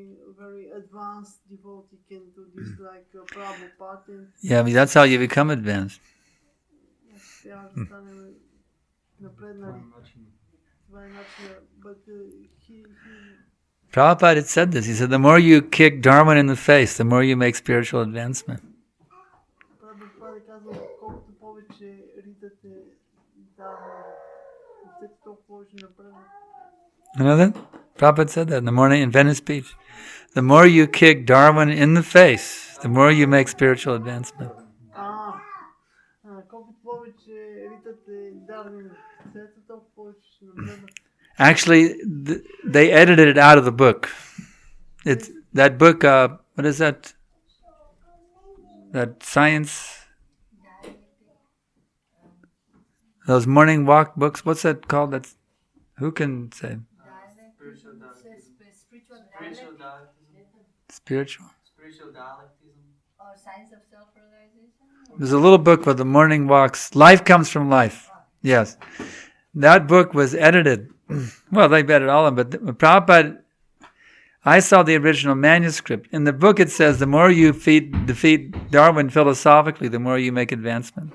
very advanced devotee can do this, like Prabhupada. Yeah, I mean, that's how you become advanced. But Prabhupada had said this. He said, the more you kick Dharma in the face, the more you make spiritual advancement. Prabhupada казва, колкото повече ритате Дharma, толкова повече напредвате. You know that? Prabhupada said that in the morning in Venice Beach. The more you kick Darwin in the face, the more you make spiritual advancement. Actually, they edited it out of the book. It's that book. What is that? That science. Those morning walk books. What's that called? That's who can say? Spiritual dialectism or science of self-realization. There's a little book with the morning walks. Life comes from life. Yes, that book was edited. Well, they've edited all of them, but Prabhupada, I saw the original manuscript. In the book, it says the more you defeat Darwin philosophically, the more you make advancement.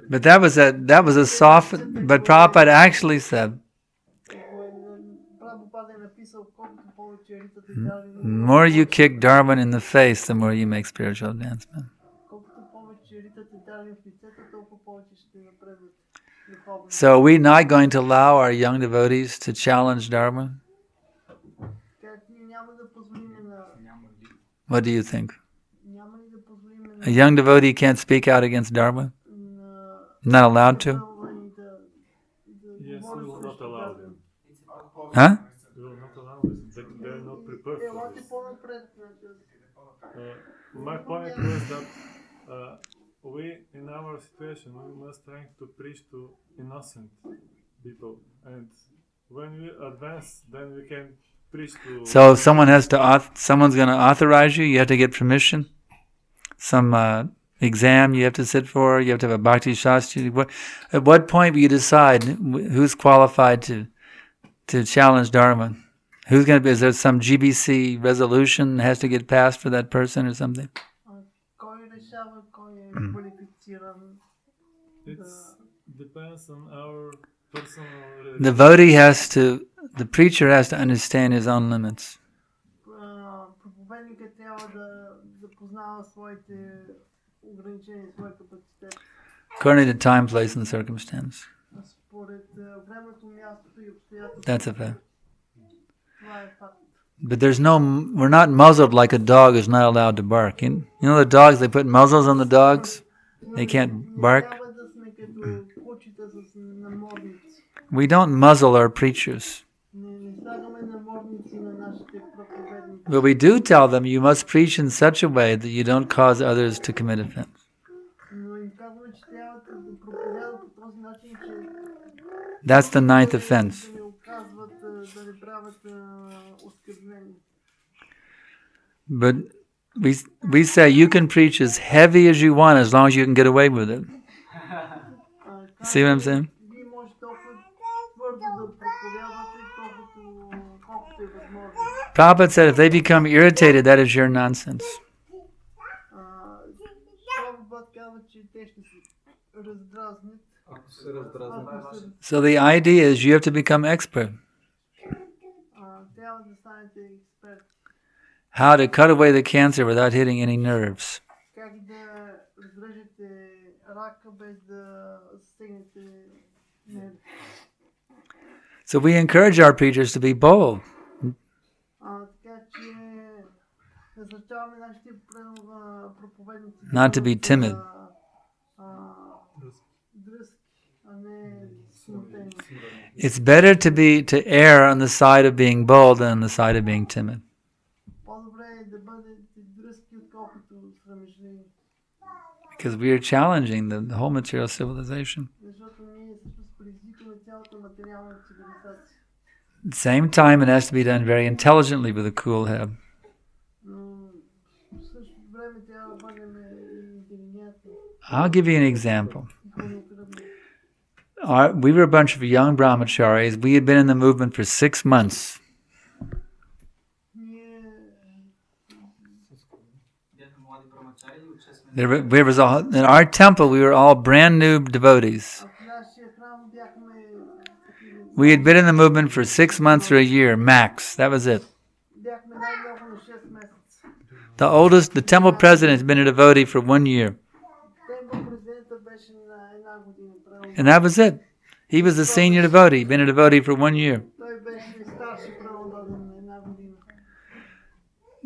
But that was a soft. But Prabhupada actually said, the more you kick Darwin in the face, the more you make spiritual advancement. So are we not going to allow our young devotees to challenge Dharma? What do you think? A young devotee can't speak out against Dharma? Not allowed to? Yes, we will not allow them. Huh? We will not allow them. They're not prepared for this. My point was that we, in our situation, we must try to preach to innocent people, and when we advance, then we can preach to. So if someone's going to authorize you, you have to get permission. Some exam you have to sit for. You have to have a bhakti shastri. At what point will you decide who's qualified to challenge Dharma? Who's going to be? Is there some GBC resolution that has to get passed for that person or something? It depends on our personal. The preacher has to understand his own limits. According to time, place, and circumstance. That's a fact. But we're not muzzled like a dog is not allowed to bark. You know the dogs, they put muzzles on the dogs? They can't bark? We don't muzzle our preachers. But we do tell them you must preach in such a way that you don't cause others to commit offense. That's the 9th offense. But we say you can preach as heavy as you want as long as you can get away with it. See what I'm saying? Prabhupada said if they become irritated, that is your nonsense. So the idea is you have to become expert. How to cut away the cancer without hitting any nerves. So we encourage our preachers to be bold. Not to be timid. It's better to err on the side of being bold than on the side of being timid. Because we are challenging the whole material civilization. At the same time, it has to be done very intelligently with a cool head. I'll give you an example. We were a bunch of young brahmacharis. We had been in the movement for 6 months. In our temple, we were all brand new devotees. We had been in the movement for 6 months or a year, max. That was it. The temple president has been a devotee for 1 year. And that was it. He was the senior devotee. He'd been a devotee for 1 year.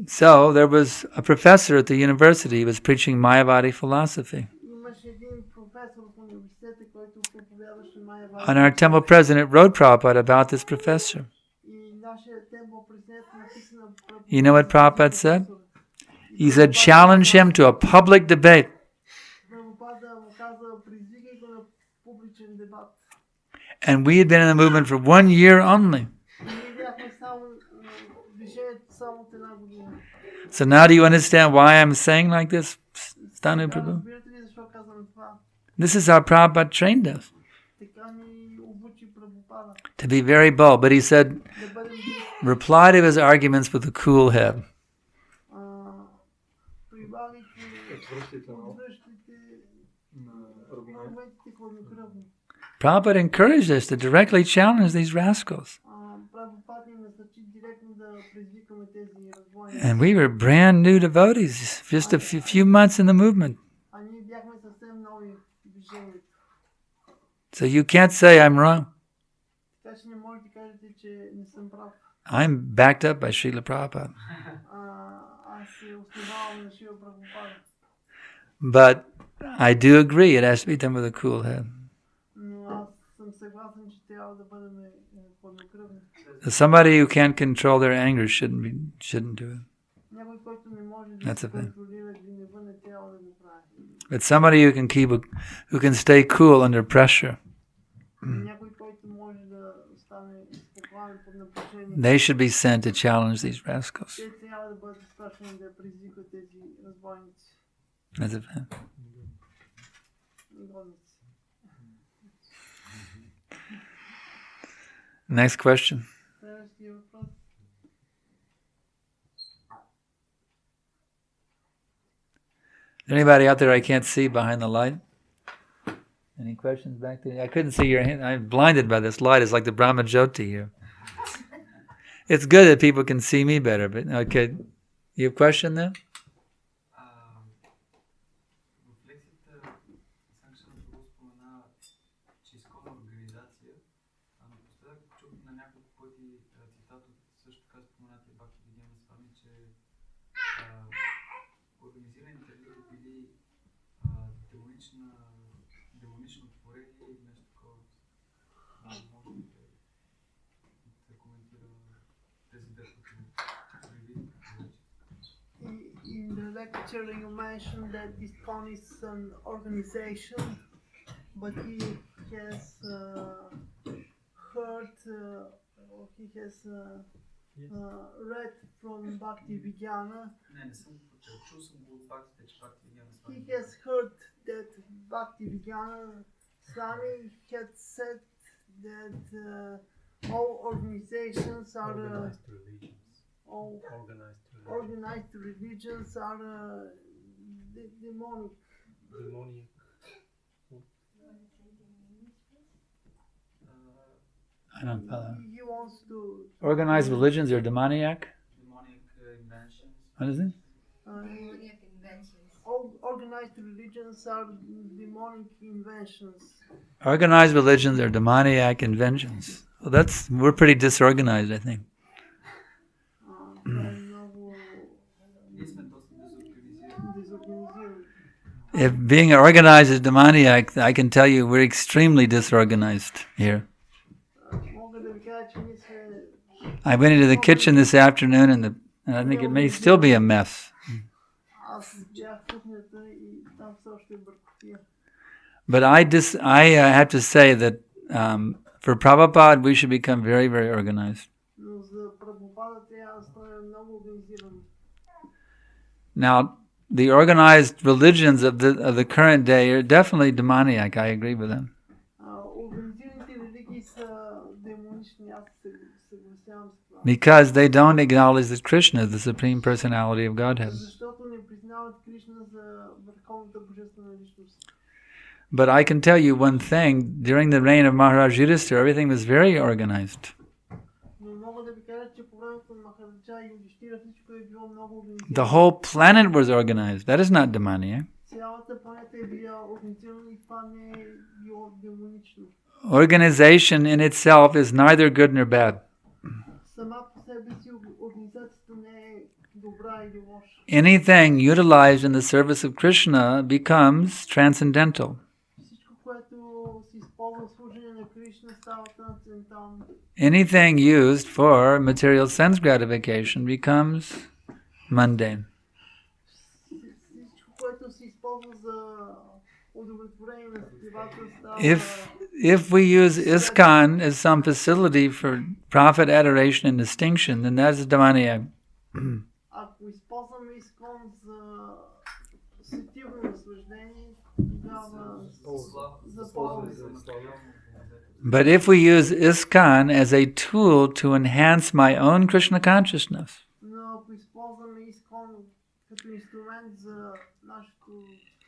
So there was a professor at the university who was preaching Mayavadi philosophy. And our temple president wrote Prabhupada about this professor. You know what Prabhupada said? He said, challenge him to a public debate. And we had been in the movement for 1 year only. So now do you understand why I'm saying like this, Stanu Prabhu? This is how Prabhupada trained us. To be very bold. But he said, reply to his arguments with a cool head. Prabhupada encouraged us to directly challenge these rascals. And we were brand new devotees, just a few months in the movement. So you can't say I'm wrong. I'm backed up by Srila Prabhupada. But I do agree, it has to be done with a cool head. Somebody who can't control their anger shouldn't do it. That's a thing. But somebody who can stay cool under pressure, they should be sent to challenge these rascals. That's a thing. Next question. Anybody out there I can't see behind the light? Any questions back there? I couldn't see your hand. I'm blinded by this light. It's like the Brahma Jyoti here. It's good that people can see me better, but okay. You have a question there? In the lecture you mentioned that this con is an organization, but he has heard, or he has read from Bhakti Vijnana. He has heard that Bhakti Vijnana Swami had said that all organizations are organized religions are demonic. I don't follow. He wants to Organized religions are demoniac? Demonic inventions. What is it? Demoniac inventions. all organized religions are demonic inventions. Organized religions are demoniac inventions. Well, we're pretty disorganized, I think. If being organized is demoniac, I can tell you we're extremely disorganized here. Мога да ви кажа, че ние сме... I went into the kitchen this afternoon and I think it may still be a mess. Аз бях в кухнята и там все още е бъркотия. But I have to say that for Prabhupada, we should become very, very organized. Но за Прабхупада трябва да станем много организирани. Now, the organized religions of the current day are definitely demoniac. I agree with them. Организираните религии са демонични, аз се съгласявам с това. Because they don't acknowledge that Krishna is the Supreme Personality of Godhead. Защото не признават Кришна за върховната божествена личност. But I can tell you one thing, during the reign of Maharaj Yudhishthira, everything was very organized. Но мога да ви кажа, че по времето на Махараджа Юдхиштира всичко е било много организирано. The whole planet was organized. That is not demoniac. Цялата планета е била организирана и това не е било демонично. Organization in itself is neither good nor bad. Сама по себе си организацията не е добра или лоша. Anything utilized in the service of Krishna becomes transcendental. Всичко, което се използва в служение на Кришна, става трансцендентално. Anything used for material sense gratification becomes mundane. Всичко, което се използва за удовлетворение на сетивата, става... If we use ISKCON as some facility for profit, adoration, and distinction, then that's demoniac. Ако използваме Искон за сетивно наслаждение, тогава за полза. But if we use ISKCON as a tool to enhance my own Krishna consciousness, Но ако използваме Искон като инструмент за нашето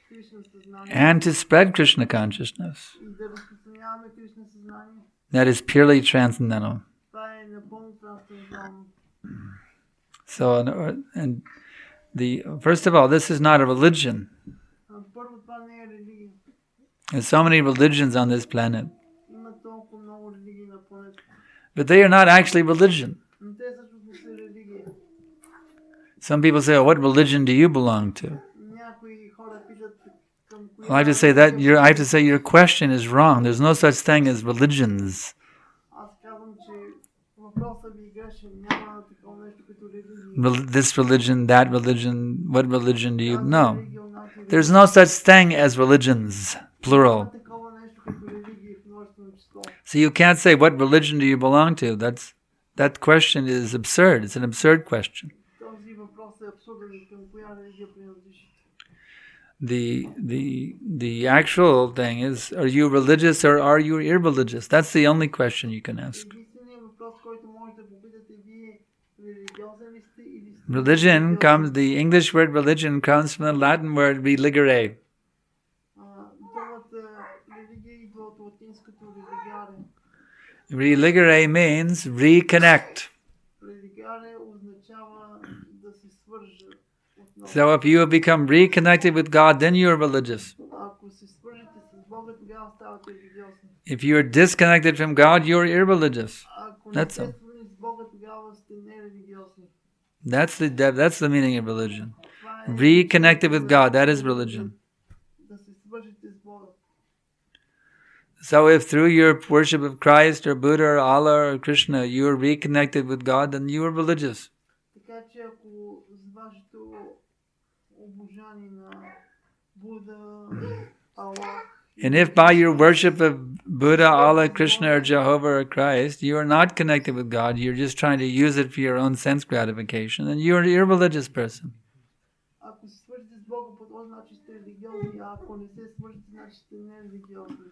Кришна съзнание and to spread Krishna consciousness, и да разпространяваме Кришна съзнание, that is purely transcendental. това е напълно трансцендентално. So, and first of all, this is not a religion. Първо, това не е религия. There's so many religions on this planet, Има толкова много религии на планета. but they are not actually religion. Но те също не са религия. Some people say, "Oh, what religion do you belong to?" Някои хора питат към коя... Well, I have to say your question is wrong. There's no such thing as religions. Аз казвам, че въпросът ви е грешен. Няма такова нещо като религия. This religion, that religion, what religion do you know? There's no such thing as religions, plural. Няма такова нещо като религия в множествено число. So you can't say, what religion do you belong to? That question is absurd. It's an absurd question. Този въпрос е абсурден. Към коя религия принадлежиш? The actual thing is, are you religious or are you irreligious? That's the only question you can ask. Единственият въпрос, който може да попитате, вие религиозен ли сте или сте... Religion comes, the English word religion comes from the Latin word religare. Думата религия идва от латинското религиаре. Religare means reconnect. Религиаре означава да се свърже отново. So if you have become reconnected with God, then you are religious. Ако се свържете с Бога, тогава ставате религиозни. If you are disconnected from God, you are irreligious. Ако не That's сте all. свързани с Бога, тогава сте нерелигиозни. That's the meaning of religion. Това е Reconnected with God, that is religion. да се свържете с Бога. So if through your worship of Christ or Buddha or Allah or Krishna, you are reconnected with God, then you are religious. Така че ако с вашето обожание на Буда, Аллах, And if by your worship of Buddha, Allah, Krishna, or Jehovah, or Christ, you are not connected with God, you're just trying to use it for your own sense gratification, then you're an irreligious person. ако се свържете с Бога по този начин сте религиозни, а ако не се свържете, значи сте нерелигиозни.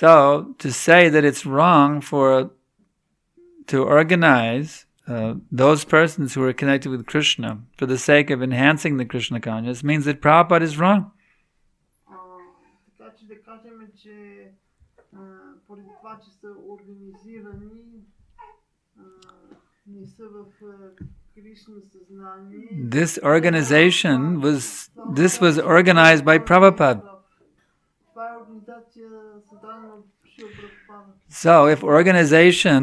So, to say that it's wrong to organize those persons who are connected with Krishna for the sake of enhancing the Krishna consciousness means that Prabhupada is wrong. Така че да кажем, че поради това, че са организирани, не са в Кришна съзнание. This was organized by Prabhupada. Това е организация създадена от Шрила Прабхупада. So, if organization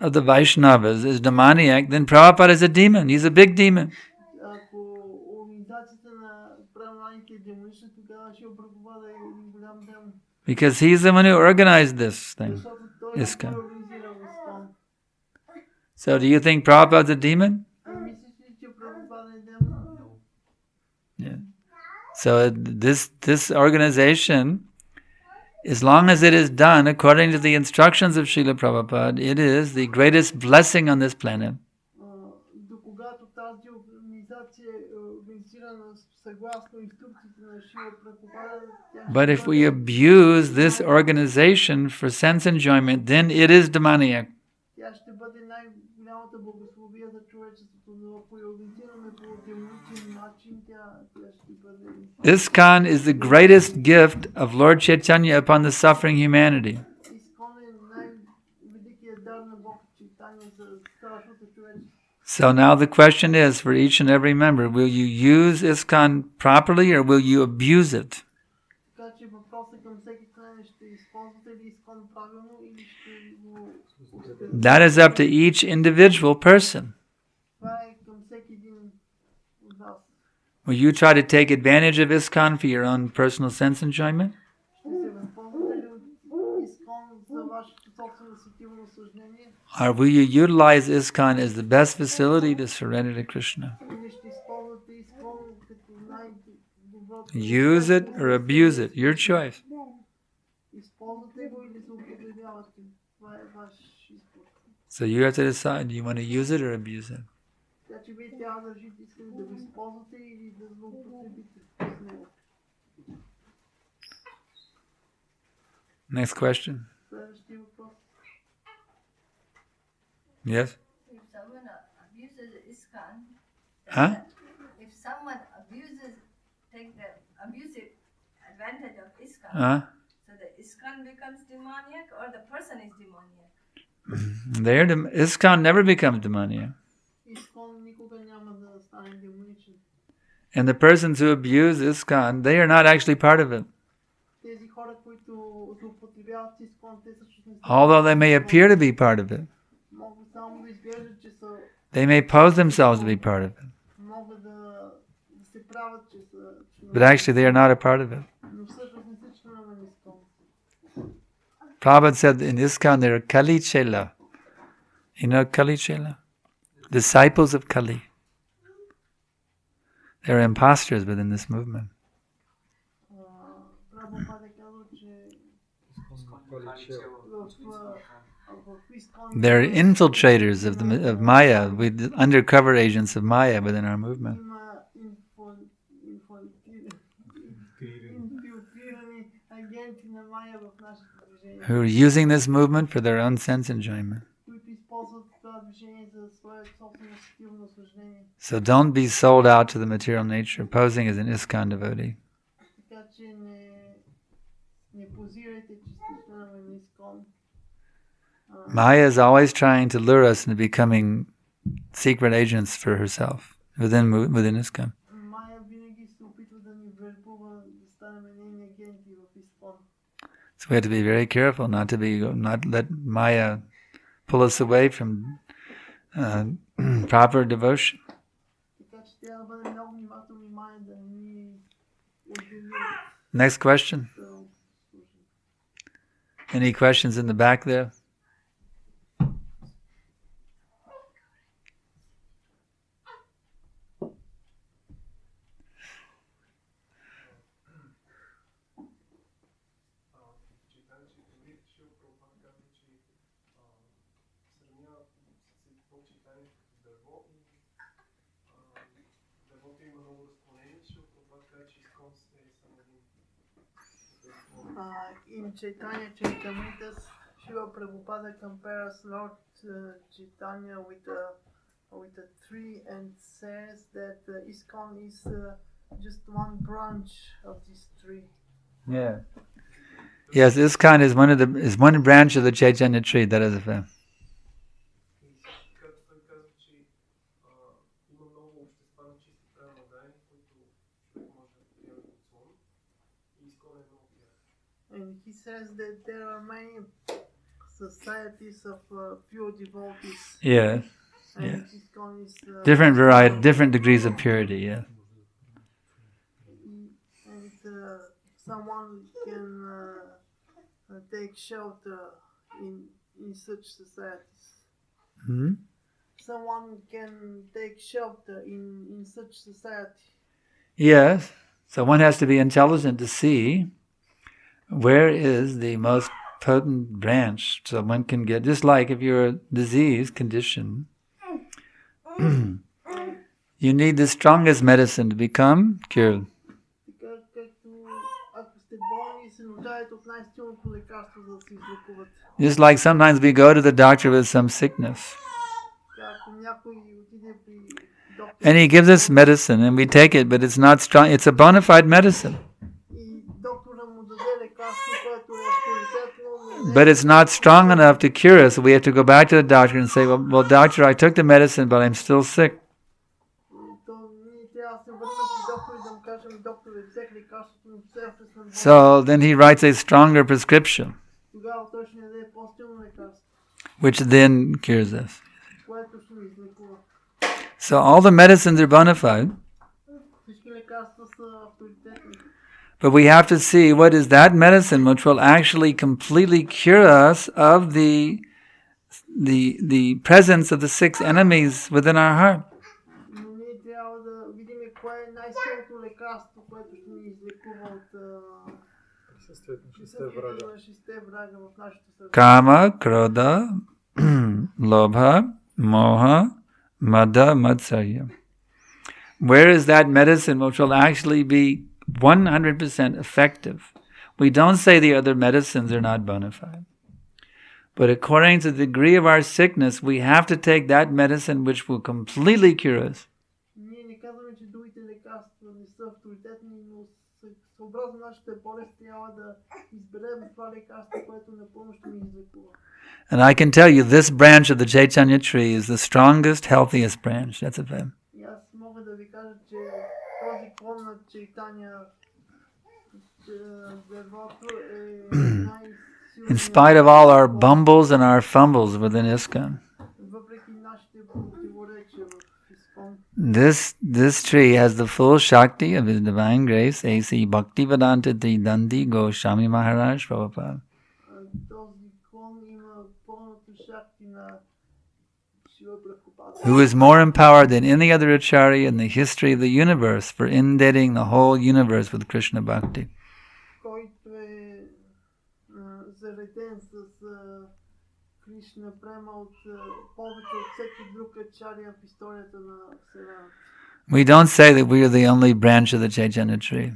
of the Vaishnavas is demoniac, then Prabhupada is a demon. He's a big demon. Ако организацията на Шила Прабхупада е един голям демон. Because he's the one who organized this thing, Защото той е ISKCON. организирал Искон. So do you think Prabhupada's a demon? Мислиш ли, че Прабхупада е демон? Yeah. So this organization, as long as it is done according to the instructions of Srila Prabhupada, it is the greatest blessing on this planet. До когато тази организация е организирана съгласно инструкциите на Шила Прабхупада, But if we abuse this organization for sense enjoyment, then it is demoniac. тя ще бъде най-голямата благословия за човечеството, но ако я организираме по демоничен начин, тя ще бъде... ISKCON is the greatest gift of Lord Chaitanya upon the suffering humanity. Искон е най-великият дар на Бог Чайтания за цялото човечество. So now the question is for each and every member, will you use ISKCON properly or will you abuse it? Така че въпросът към всеки член е: ще използвате ли Искон правилно или ще го... That is up to each individual person. Това е към всеки един от вас. Will you try to take advantage of ISKCON for your own personal sense enjoyment? Ще се възползвате ли от Искон за вашето собствено сетивно наслаждение? Or will you utilize ISKCON as the best facility to surrender to Krishna? Или ще използвате Искон като най-доброто? Use it or abuse it, your choice. Използвате го или злоупотребявате? Това е ваш избор. So you have to decide, do you want to use it or abuse it? Така че вие трябва да решите, искате да го използвате или да злоупотребите с него. Next question. Следващия въпрос. Yes? If someone abuses ISKCON, Huh? if someone take the abusive advantage of ISKCON, so the ISKCON becomes demoniac or the person is demoniac? ISKCON never becomes demoniac. Искон никога няма да стане демоничен. And the persons who abuse ISKCON, they are not actually part of it. Тези хора, които злоупотребяват с Искон, те всъщност не са... Although they may appear to be part of it. Могат само да изглеждат, че са... They may pose themselves to be part of it. Могат да се правят, че са... But actually they are not a part of it. Но всъщност не са членове на Искон. Prabhupada said in ISKCON there are Kali Chela. You know Kali Chela? Disciples of Kali. There are imposters within this movement. Прабхупада казва, че They're infiltrators of Maya, with undercover agents of Maya within our movement. има инфилтрирани агенти на Майя в нашето движение, Who are using this movement for their own sense enjoyment. които използват това движение за своето собствено сетивно наслаждение. So don't be sold out to the material nature, posing as an ISKCON devotee. Така че не позирайте, че сте членове на Искон. Maya is always trying to lure us into becoming secret agents for herself within ISKCON. Майя винаги се опитва да ни вербува да станем нейни агенти в Искон. So we have to be very careful not let Maya pull us away from proper devotion. Така че трябва да бъдем много внимателни, Майя да ни отдели Next question. от служение. Any questions in the back there? In Chaitanya Charitamritas, Srila Prabhupada compares Lord Chaitanya with a tree and says that ISKCON is just one branch of this tree. Yeah. Yes, ISKCON is one branch of the Chaitanya tree. That is a fact. And he says that there are many societies of pure devotees. Yeah. And Yeah. ISKCON is Different variety, different degrees of purity. Yeah. And someone can take shelter in such societies. Hmm? Someone can take shelter in such society. Yes. So one has to be intelligent to see where is the most potent branch, so one can get, just like if you're a disease condition, you need the strongest medicine to become cured. Just like sometimes we go to the doctor with some sickness, and he gives us medicine and we take it, but it's not strong. It's a bona fide medicine, but it's not strong enough to cure us. So we have to go back to the doctor and say, well, doctor, I took the medicine, but I'm still sick. So then he writes a stronger prescription, which then cures us. So all the medicines are bona fide, but we have to see what is that medicine which will actually completely cure us of the presence of the 6 enemies within our heart. Kama, Krodha, Lobha, Moha, Mada, Matsarya. Where is that medicine which will actually be 100% effective? We don't say the other medicines are not bona fide, but according to the degree of our sickness, we have to take that medicine which will completely cure us. And I can tell you, this branch of the Chaitanya tree is the strongest, healthiest branch. That's a fact. In spite of all our bumbles and our fumbles within ISKCON, this tree has the full Shakti of His Divine Grace, A.C. Bhaktivedanta Dandi Goswami Maharaj Prabhupada. Who is more empowered than any other Acharya in the history of the universe for inundating the whole universe with Krishna Bhakti. We don't say that we are the only branch of the Chaitanya tree.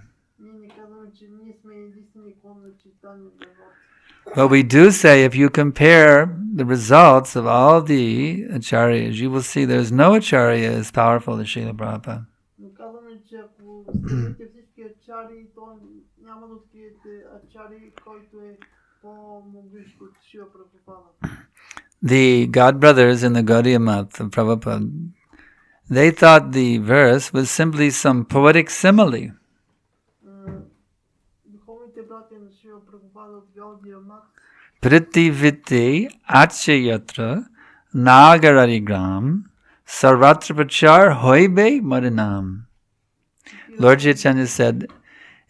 But we do say, if you compare the results of all the acharyas, you will see there's no acharya as powerful as Srila Prabhupada. The God brothers in the Gaudiya Math of Prabhupada, they thought the verse was simply some poetic simile. Pritiviti achayatra nagararigram sarvatra prachar hoibe marinam. Lord Chaitanya said,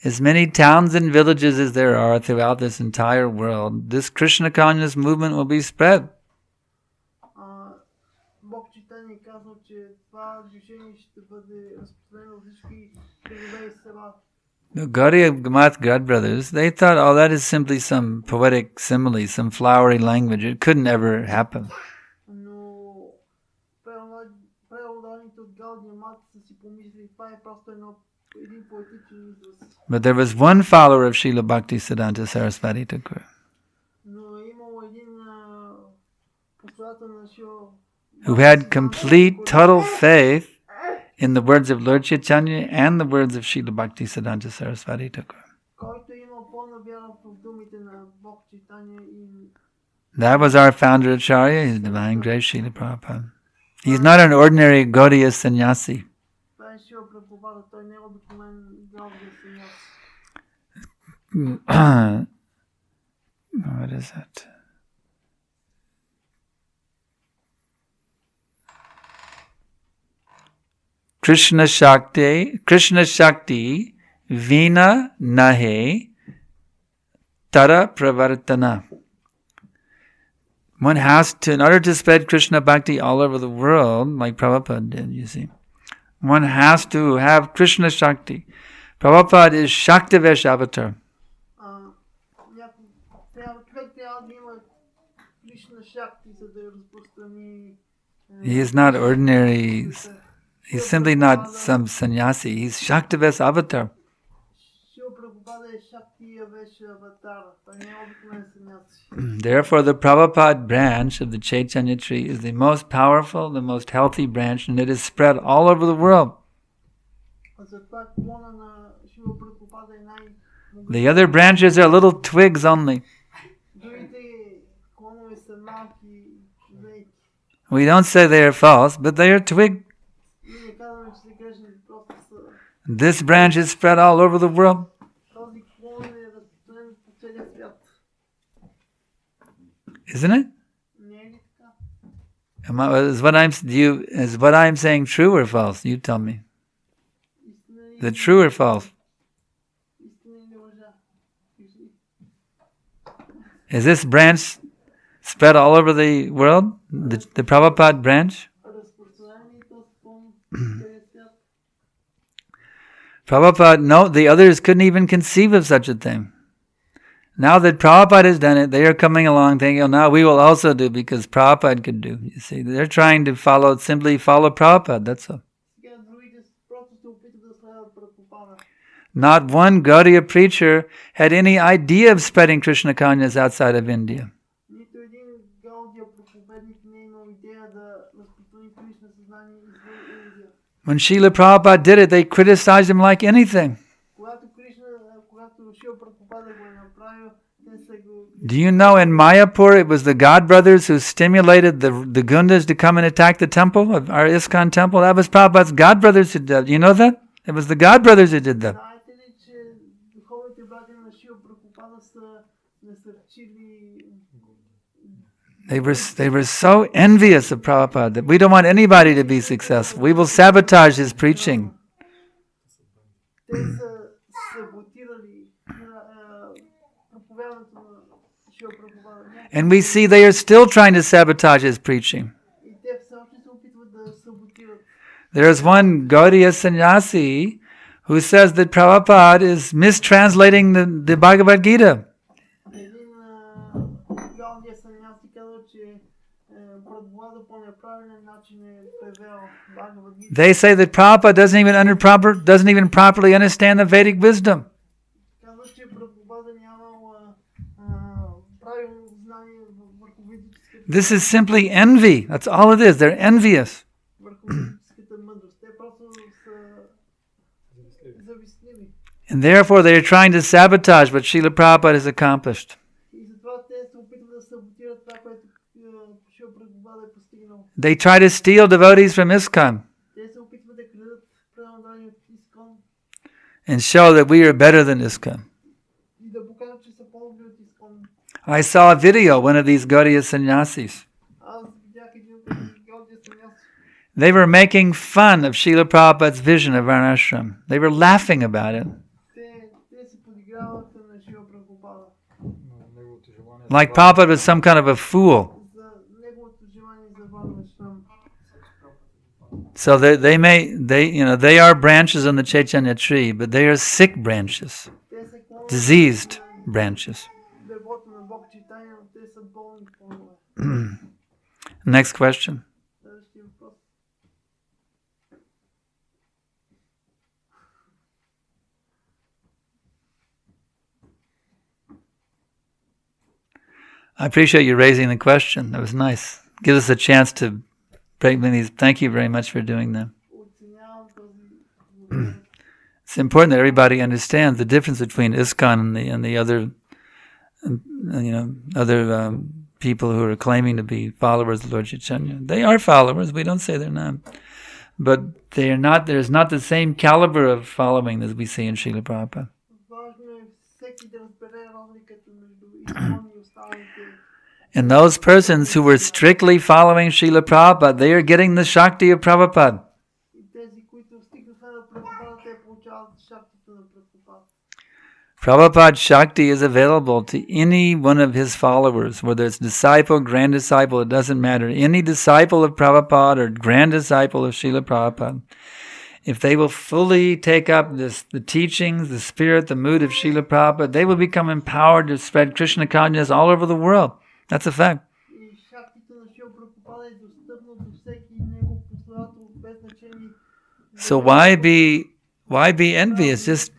as many towns and villages as there are throughout this entire world, this Krishna consciousness movement will be spread. The Gaudiya Math God brothers, they thought, oh, that is simply some poetic simile, some flowery language. It couldn't ever happen. But there was one follower of Srila Bhaktisiddhanta Saraswati Thakur who had complete, total faith in the words of Lord Chaitanya and the words of Srila Bhaktisiddhanta Saraswati Thakur. That was our founder Acharya, His Divine Grace Srila Prabhupada. He's not an ordinary Gaudiya sannyasi. What is it? Krishna Shakti vina nahe tara pravartana. One has to, in order to spread Krishna Bhakti all over the world, like Prabhupada did, you see, one has to have Krishna Shakti. Prabhupada is Shaktivesh avatar. He is not ordinary, he's simply not some sannyasi, he's Shaktivesh avatar. Therefore, the Prabhupada branch of the Chaitanya tree is the most powerful, the most healthy branch, and it is spread all over the world. The other branches are little twigs only. We don't say they are false, but they are twig. This branch is spread all over the world. Isn't it? Is what I'm saying true or false? You tell me. Is it true or false? Is this branch spread all over the world? The Prabhupada branch? Prabhupada, no, the others couldn't even conceive of such a thing. Now that Prabhupada has done it, they are coming along thinking, oh, now we will also do because Prabhupada could do. You see, they're trying to simply follow Prabhupada, that's all. Not one Gaudiya preacher had any idea of spreading Krishna Kanyas outside of India. When Srila Prabhupada did it, they criticized him like anything. Do you know in Mayapur it was the God brothers who stimulated the Gundas to come and attack the temple, of our ISKCON temple? That was Prabhupada's God brothers who did that. You know that? It was the God brothers who did that. They were so envious of Prabhupada that we don't want anybody to be successful. We will sabotage his preaching. And we see they are still trying to sabotage his preaching. There is one Gaudiya sannyasi who says that Prabhupada is mistranslating the Bhagavad Gita. They say that Prabhupada doesn't even properly understand the Vedic wisdom. This is simply envy. That's all it is. They're envious. And therefore they are trying to sabotage what Srila Prabhupada has accomplished. They try to steal devotees from ISKCON and show that we are better than ISKCON. I saw a video, one of these Gaudiya sannyasis. They were making fun of Srila Prabhupada's vision of Varnashram. They were laughing about it. Like Prabhupada was some kind of a fool. So they are branches on the Chaitanya tree, but they are sick branches, diseased branches. Next question. I appreciate you raising the question. That was nice. Gives us a chance to break these. Thank you very much for doing that. It's important that everybody understands the difference between ISKCON and the other, other people who are claiming to be followers of Lord Chaitanya. They are followers. We don't say they're not, but they are not. There's not the same caliber of following as we see in Srila Prabhupada. And those persons who were strictly following Srila Prabhupada, they are getting the Shakti of Prabhupada. Prabhupada's Shakti is available to any one of his followers, whether it's disciple, grand disciple, it doesn't matter. Any disciple of Prabhupada or grand disciple of Srila Prabhupada, if they will fully take up the teachings, the spirit, the mood of Srila Prabhupada, they will become empowered to spread Krishna consciousness all over the world. That's a fact. So why be envious? Just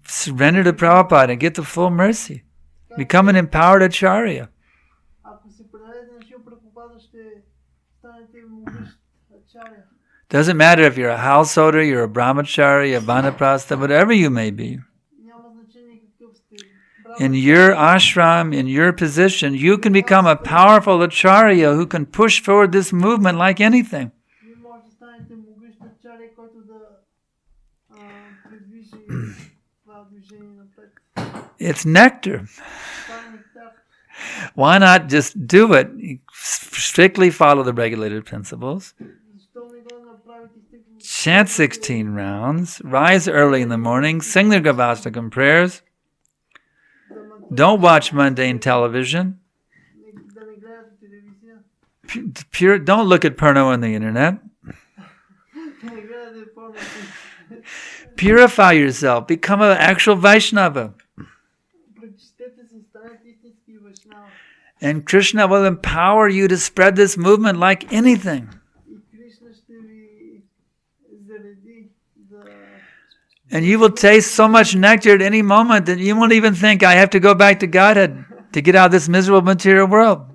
surrender to Prabhupada and get the full mercy. Become an empowered acharya. Doesn't matter if you're a householder, you're a brahmachari, a vanaprastha, whatever you may be. In your ashram, in your position, you can become a powerful acharya who can push forward this movement like anything. It's nectar. Why not just do it? Strictly follow the regulated principles. Chant 16 rounds. Rise early in the morning. Sing the Gavastakam prayers. Don't watch mundane television. Don't look at porno on the internet. Purify yourself. Become an actual Vaishnava. And Krishna will empower you to spread this movement like anything. And you will taste so much nectar at any moment that you won't even think, I have to go back to Godhead to get out of this miserable material world.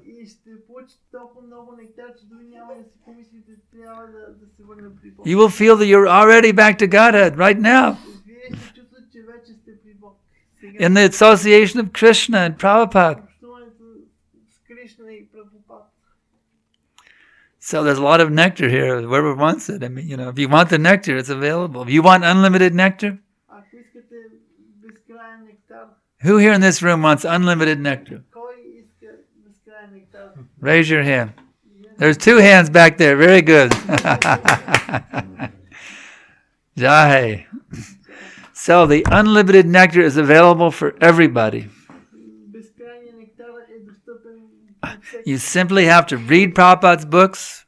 You will feel that you're already back to Godhead right now. In the association of Krishna and Prabhupada. So there's a lot of nectar here. Whoever wants it. I mean, if you want the nectar, it's available. If you want unlimited nectar, who here in this room wants unlimited nectar? Raise your hand. There's 2 hands back there. Very good. Jai. So the unlimited nectar is available for everybody. You simply have to read Prabhupada's books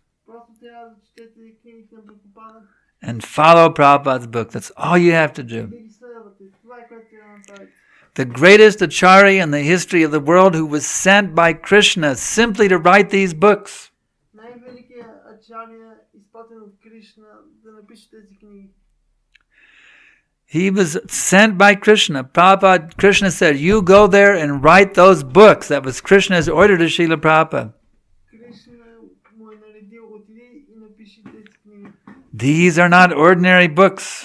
and follow Prabhupada's book. That's all you have to do. The greatest acharya in the history of the world who was sent by Krishna simply to write these books. He was sent by Krishna. Prabhupada, Krishna said, you go there and write those books. That was Krishna's order to Srila Prabhupada. These are not ordinary books.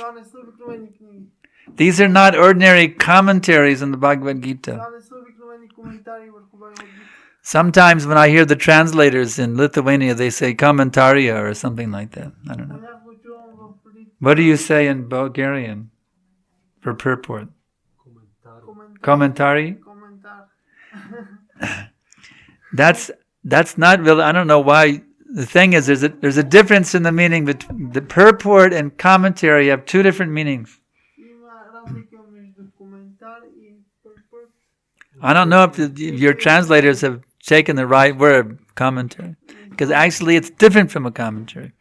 These are not ordinary commentaries on the Bhagavad Gita. Sometimes when I hear the translators in Lithuania, they say commentaria or something like that. I don't know. What do you say in Bulgarian for purport? Commentary? That's not really, I don't know why. The thing is, there's a difference in the meaning, but the purport and commentary have 2 different meanings. I don't know if your translators have taken the right word, commentary, because actually it's different from a commentary.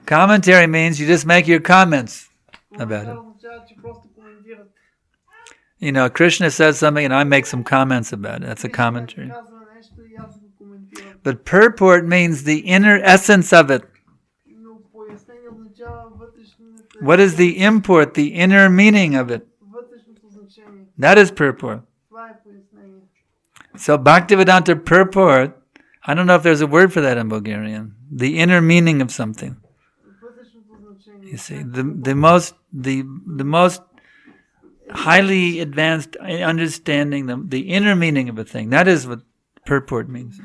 Commentary means you just make your comments about it. Krishna says something and I make some comments about it. That's a commentary. But purport means the inner essence of it. What is the import, the inner meaning of it? That is purport. So Bhaktivedanta purport, I don't know if there's a word for that in Bulgarian. The inner meaning of something. You see, the most highly advanced understanding, the inner meaning of a thing. That is what purport means.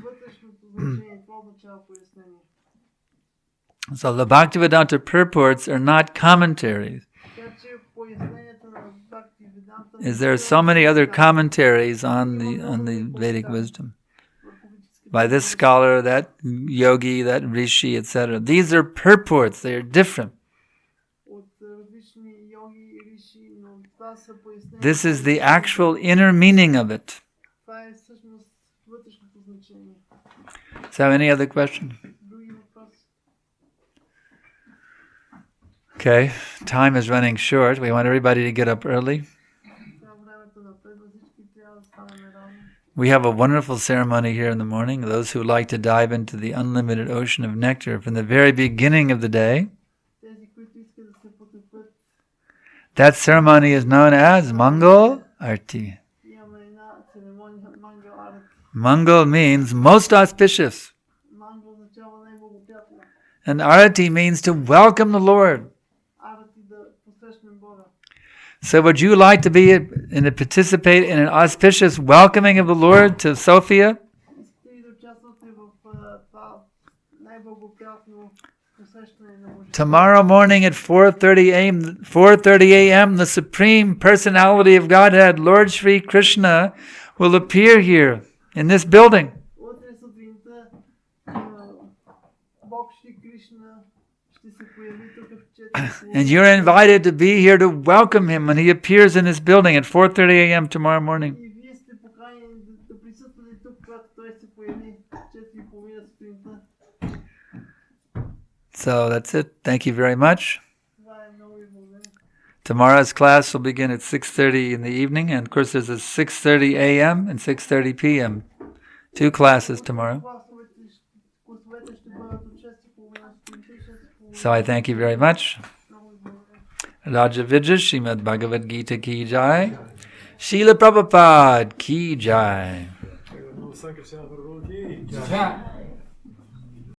So the Bhaktivedanta purports are not commentaries. There are so many other commentaries on the Vedic wisdom by this scholar, that yogi, that rishi, etc. These are purports. They are different. Това са пояснения. This is the actual inner meaning of it. Това е всъщност вътрешното значение. So any other question? Други въпроси? Okay, time is running short. We want everybody to get up early. Сега времето напредва, всички трябва да станем рано. We have a wonderful ceremony here in the morning. Those who like to dive into the unlimited ocean of nectar from the very beginning of the day. Тези, които искат да се потопят, That ceremony is known as Mangal Arti. имаме една церемония Мангал Арати. Mangal means most auspicious. Мангал означава най-благоприятно. And Arati means to welcome the Lord. Арати да посрещнем Бога. So would you like to be and to participate in an auspicious welcoming of the Lord to Sofia? Искате ли да участвате в това най-благоприятно посрещане на Божия? Tomorrow morning at 4:30 a.m., the Supreme Personality of Godhead, Lord Sri Krishna, will appear here in this building. Утре сутринта Бог Шри Кришна ще се появи тук в 4. And you're invited to be here to welcome him when he appears in this building at 4:30 a.m. tomorrow morning. И вие сте поканени да присъствате тук, когато той се появи в 4:30 сутринта. So that's it. Thank you very much. Това е много ви благодаря. Tomorrow's class will begin at 6:30 in the evening, and of course there's a 6:30 a.m. and 6:30 p.m. 2 classes tomorrow. Класовете ще бъдат от 6:30 сутринта и 6:30. So I thank you very much. Много ви благодаря. Raja Vijay Srimad Bhagavad Gita ki jai. Srila Prabhupada ki jai. Санкаршан, Ja.